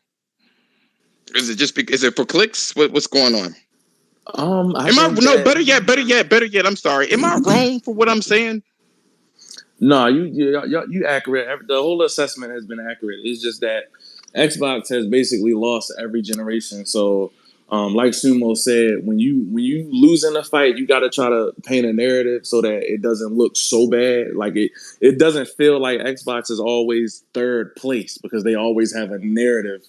Is it is it for clicks? What's going on? Better yet. I'm sorry. Am I wrong for what I'm saying? No, you accurate. The whole assessment has been accurate. It's just that Xbox has basically lost every generation. So, like Sumo said, when you lose in a fight, you got to try to paint a narrative so that it doesn't look so bad. Like it doesn't feel like Xbox is always third place, because they always have a narrative,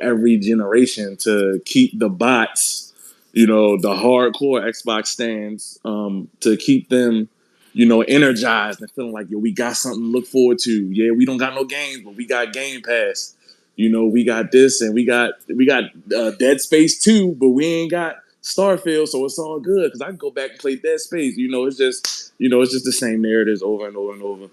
every generation, to keep the bots, the hardcore Xbox stands, to keep them, energized and feeling like, yo, we got something to look forward to. Yeah, we don't got no games, but we got Game Pass. We got this, and we got Dead Space 2, but we ain't got Starfield, so it's all good because I can go back and play Dead Space. It's just the same narratives over and over and over.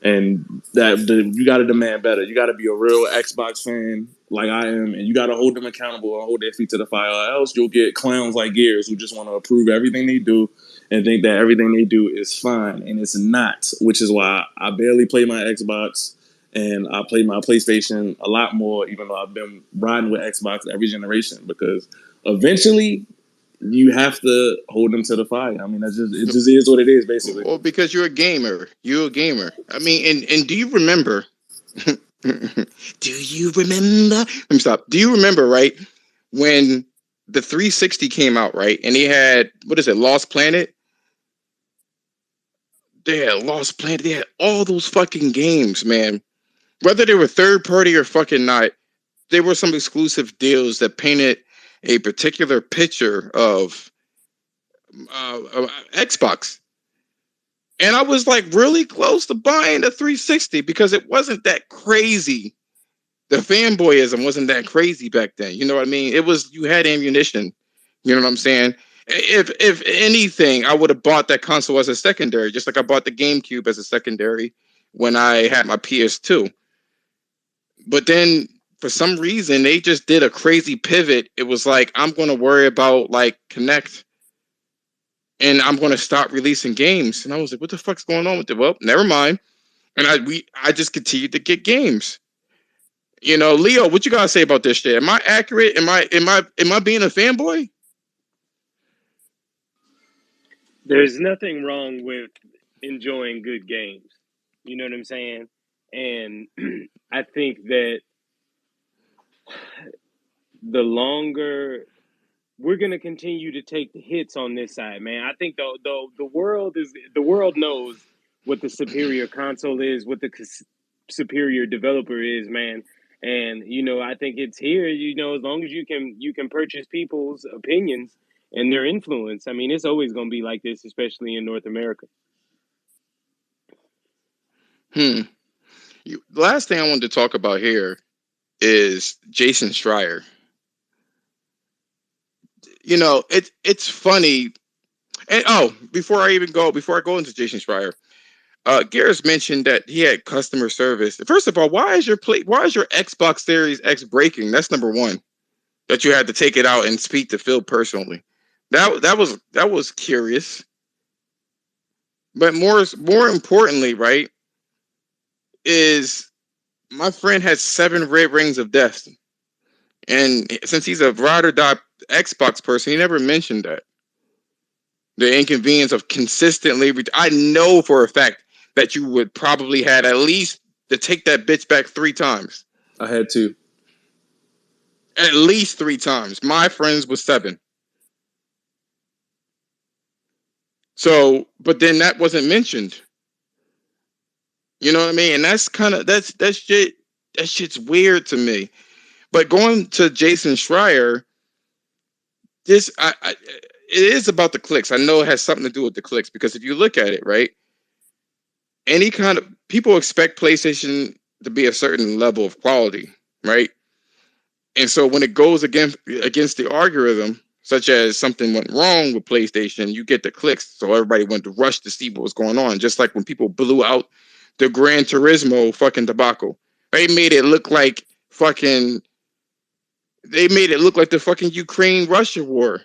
And you got to demand better. You got to be a real Xbox fan like I am, and you got to hold them accountable and hold their feet to the fire. Or else you'll get clowns like Gears who just want to approve everything they do and think that everything they do is fine, and it's not. Which is why I barely play my Xbox, and I play my PlayStation a lot more, even though I've been riding with Xbox every generation, because eventually you have to hold them to the fire. I mean, it just is what it is, basically. Well, because you're a gamer. You're a gamer. I mean, and do you remember? Do you remember? Let me stop. Do you remember, right, when the 360 came out, right? And he had, what is it, Lost Planet? They had Lost Planet. They had all those fucking games, man. Whether they were third party or fucking not, there were some exclusive deals that painted a particular picture of Xbox. And I was like really close to buying the 360 because it wasn't that crazy. The fanboyism wasn't that crazy back then. You know what I mean? It was, you had ammunition. You know what I'm saying? If anything, I would have bought that console as a secondary, just like I bought the GameCube as a secondary when I had my PS2. But then for some reason they just did a crazy pivot. It was like, I'm going to worry about like Connect and I'm going to stop releasing games. And I was like, what the fuck's going on with it? Well, never mind. And I just continued to get games. You know, Leo, what you gotta say about this shit? Am I accurate? Am I being a fanboy? There's nothing wrong with enjoying good games. You know what I'm saying? And I think that the longer we're gonna continue to take the hits on this side, man. I think the world knows what the superior console is, what the superior developer is, man. And I think it's here. As long as you can purchase people's opinions and their influence. I mean, it's always gonna be like this, especially in North America. The last thing I wanted to talk about here is Jason Schreier. You know, it's funny. And before I go into Jason Schreier, Garris mentioned that he had customer service. First of all, why is your Xbox Series X breaking? That's number one. That you had to take it out and speak to Phil personally. That was curious. But more importantly, right, is my friend has 7 red rings of death. And since he's a ride or die Xbox person, he never mentioned that. The inconvenience of consistently, I know for a fact that you would probably had at least to take that bitch back 3 times. I had 2. At least 3 times. My friends was 7. So, but then that wasn't mentioned. You know what I mean? And that's kind of that shit's weird to me. But going to Jason Schreier, it is about the clicks. I know it has something to do with the clicks because if you look at it, right, any kind of people expect PlayStation to be a certain level of quality, right? And so when it goes against the algorithm, such as something went wrong with PlayStation, you get the clicks. So everybody went to rush to see what was going on. Just like when people blew out the Gran Turismo fucking debacle. They made it look like the fucking Ukraine-Russia war.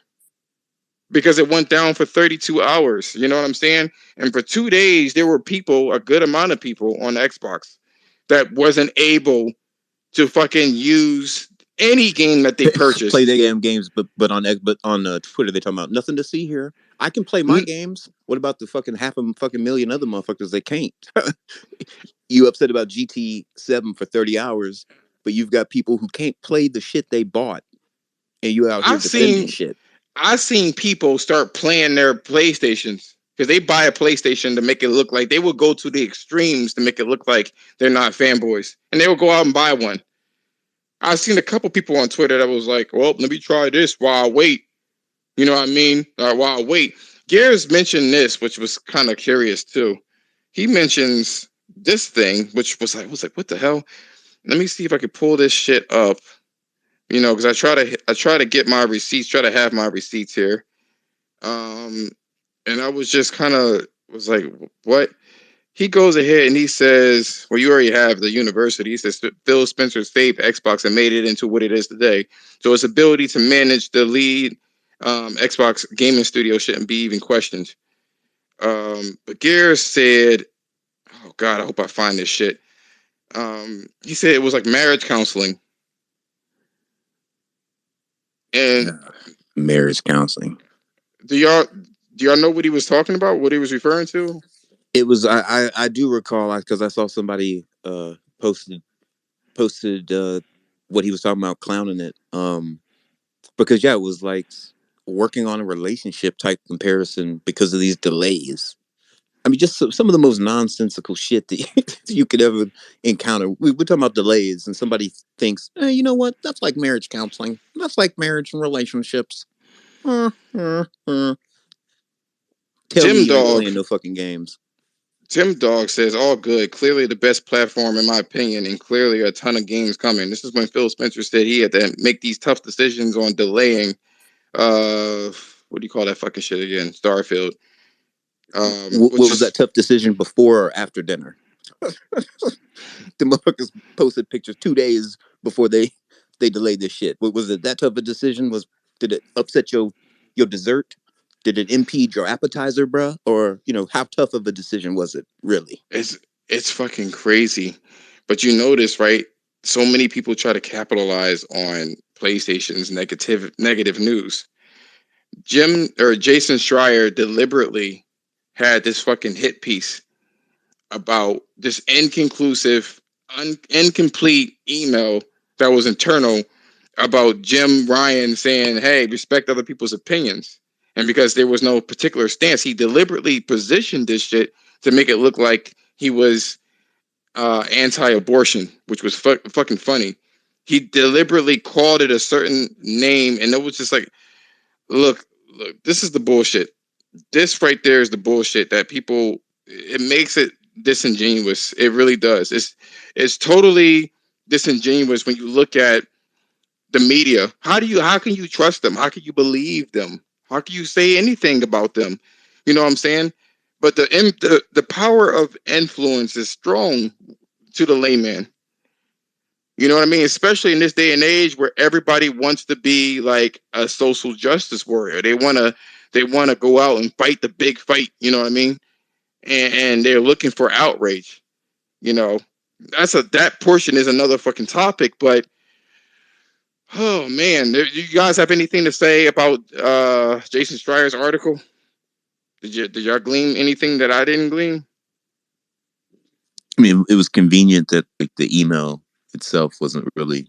Because it went down for 32 hours. You know what I'm saying? And for 2 days, there were people, a good amount of people on Xbox that wasn't able to fucking use any game that they purchased. Play their damn games, but on Twitter they talking about nothing to see here. I can play my games. What about the fucking half a fucking million other motherfuckers that can't? You upset about GT7 for 30 hours, but you've got people who can't play the shit they bought, and you out here defending shit. I've seen people start playing their PlayStations because they buy a PlayStation to make it look like they will go to the extremes to make it look like they're not fanboys, and they will go out and buy one. I've seen a couple people on Twitter that was like, well, let me try this while I wait. You know what I mean? While I wait. Gears mentioned this, which was kind of curious too. He mentions this thing, which was like, what the hell? Let me see if I can pull this shit up. You know, because I try to get my receipts, try to have my receipts here. And I was just kind of was like, what? He goes ahead and he says, well, you already have the university. He says Phil Spencer's fave Xbox and made it into what it is today. So its ability to manage the lead Xbox gaming studio shouldn't be even questioned. But Gears said, oh God, I hope I find this shit. He said it was like marriage counseling. And marriage counseling. Do y'all know what he was talking about? What he was referring to? It was I do recall because I saw somebody posted what he was talking about, clowning it. Because it was like working on a relationship type comparison because of these delays. I mean, just some of the most nonsensical shit that you could ever encounter. We're talking about delays, and somebody thinks, hey, you know what? That's like marriage counseling. That's like marriage and relationships. Tell me Jim you ain't Dog. playing no fucking games. Tim Dog says, all good. Clearly the best platform, in my opinion, and clearly a ton of games coming. This is when Phil Spencer said he had to make these tough decisions on delaying, what do you call that fucking shit again? Starfield. What was that tough decision before or after dinner? The motherfuckers posted pictures 2 days before they delayed this shit. What was it? That tough a decision? Did it upset your dessert? Did it impede your appetizer, bruh? Or how tough of a decision was it really? It's fucking crazy. But you notice, right? So many people try to capitalize on PlayStation's negative news. Jason Schreier deliberately had this fucking hit piece about this inconclusive, incomplete email that was internal about Jim Ryan saying, hey, respect other people's opinions. And because there was no particular stance, he deliberately positioned this shit to make it look like he was anti-abortion, which was fucking funny. He deliberately called it a certain name, and it was just like, look, this is the bullshit. This right there is the bullshit that people. It makes it disingenuous. It really does. It's totally disingenuous when you look at the media. How can you trust them? How can you believe them? How can you say anything about them? You know what I'm saying? But the power of influence is strong to the layman. You know what I mean? Especially in this day and age where everybody wants to be like a social justice warrior. They wanna go out and fight the big fight. You know what I mean? And they're looking for outrage. You know, that portion is another fucking topic. But oh man, do you guys have anything to say about Jason Schreier's article? Did y'all glean anything that I didn't glean? I mean, it was convenient that like the email itself wasn't really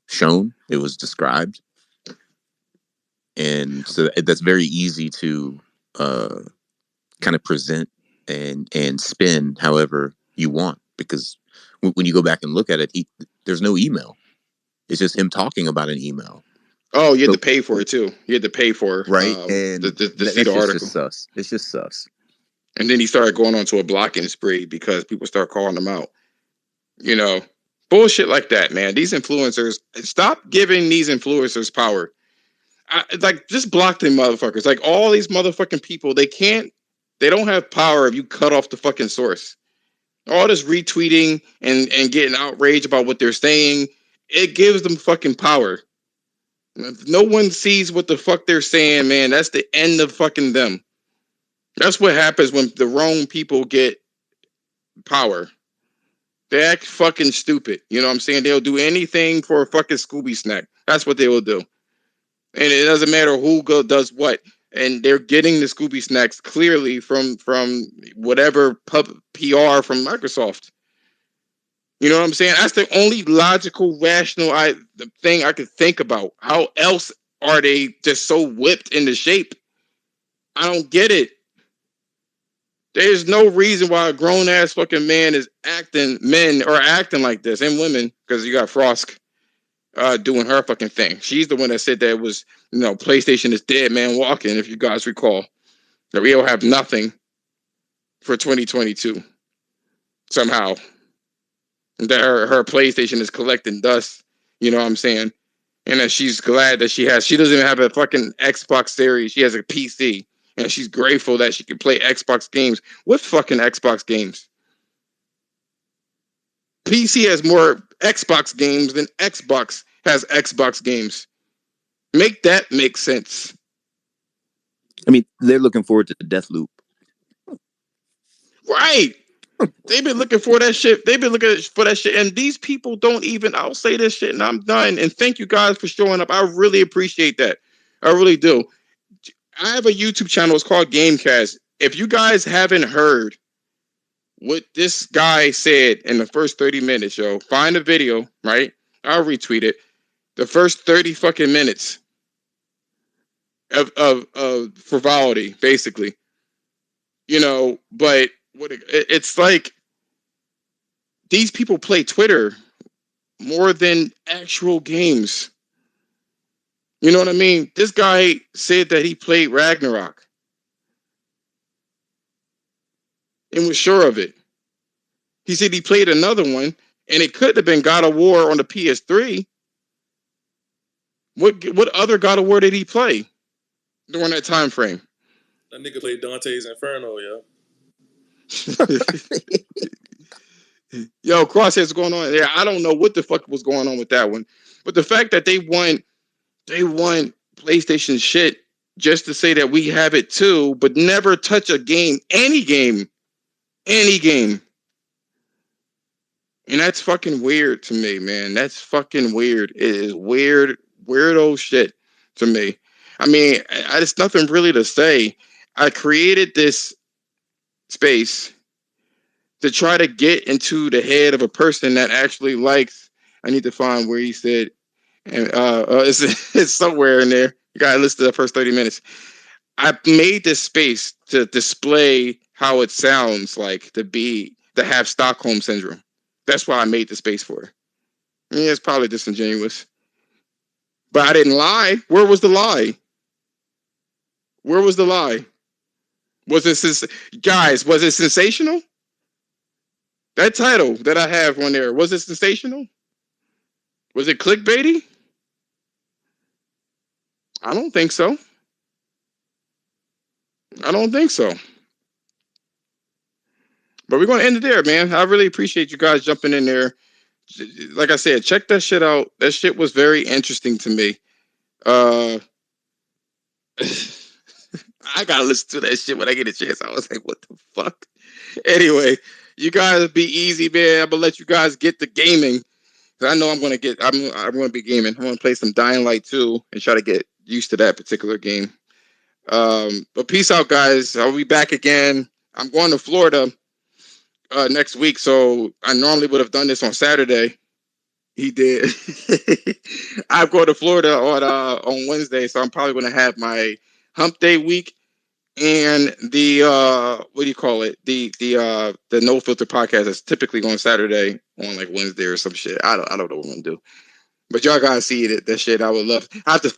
shown; it was described, and so that's very easy to kind of present and spin however you want. Because when you go back and look at it, there's no email. It's just him talking about an email. Oh, you had to pay for it too. You had to pay for right, and to see the article. Just sus. It's just sus. And then he started going on to a blocking spree because people start calling him out. You know, bullshit like that, man. These influencers, stop giving these influencers power. Just block them motherfuckers. Like all these motherfucking people, they don't have power if you cut off the fucking source. All this retweeting and getting outraged about what they're saying, it gives them fucking power. If no one sees what the fuck they're saying, man, that's the end of fucking them. That's what happens when the wrong people get power. They act fucking stupid. You know what I'm saying? They'll do anything for a fucking Scooby snack. That's what they will do. And it doesn't matter who does what. And they're getting the Scooby snacks clearly from whatever PR from Microsoft. You know what I'm saying? That's the only logical, rational thing I could think about. How else are they just so whipped into shape? I don't get it. There's no reason why a grown ass fucking men are acting like this, and women, because you got Frost doing her fucking thing. She's the one that said that it was, PlayStation is dead man walking, if you guys recall. That we'll have nothing for 2022 somehow. That her PlayStation is collecting dust, you know what I'm saying? And that she's glad that she doesn't even have a fucking Xbox Series. She has a PC. And she's grateful that she can play Xbox games. What fucking Xbox games? PC has more Xbox games than Xbox has Xbox games. Make that make sense. I mean, they're looking forward to the Deathloop. Right. They've been looking for that shit. They've been looking for that shit. And these people don't even, I'll say this shit and I'm done. And thank you guys for showing up. I really appreciate that. I really do. I have a YouTube channel. It's called Gamecast. If you guys haven't heard what this guy said in the first 30 minutes, find the video, right? I'll retweet it. The first 30 fucking minutes of frivolity, basically. But it's like these people play Twitter more than actual games. You know what I mean? This guy said that he played Ragnarok and was sure of it. He said he played another one, and it could have been God of War on the PS3. What other God of War did he play during that time frame? That nigga played Dante's Inferno, yo. Yo, Crosshair's going on there. I don't know what the fuck was going on with that one, but the fact that they won PlayStation shit just to say that we have it too, but never touch a game, any game. And that's fucking weird to me, man. That's fucking weird. It is weirdo shit to me. I mean, there's nothing really to say. I created this space to try to get into the head of a person that actually likes. I need to find where he said, and it's somewhere in there. You gotta listen to the first 30 minutes. I made this space to display how it sounds like to have Stockholm syndrome. That's why I made the space for. I mean, it's probably disingenuous, but I didn't lie. Where was the lie? Where was the lie? Was it guys? Was it sensational? That title that I have on there, was it sensational? Was it clickbaity? I don't think so. I don't think so. But we're going to end it there, man. I really appreciate you guys jumping in there. Like I said, check that shit out. That shit was very interesting to me. I gotta listen to that shit when I get a chance. I was like, what the fuck? Anyway, you guys be easy, man. I'm gonna let you guys get to gaming. I know I'm gonna be gaming. I'm gonna play some Dying Light 2 and try to get used to that particular game. But peace out, guys. I'll be back again. I'm going to Florida next week, so I normally would have done this on Saturday. He did. I'm going to Florida on Wednesday, so I'm probably going to have my Hump Day week and the what do you call it? The No Filter podcast is typically on Saturday on like Wednesday or some shit. I don't know what I'm gonna do, but y'all gotta see it. That shit I would love. I have to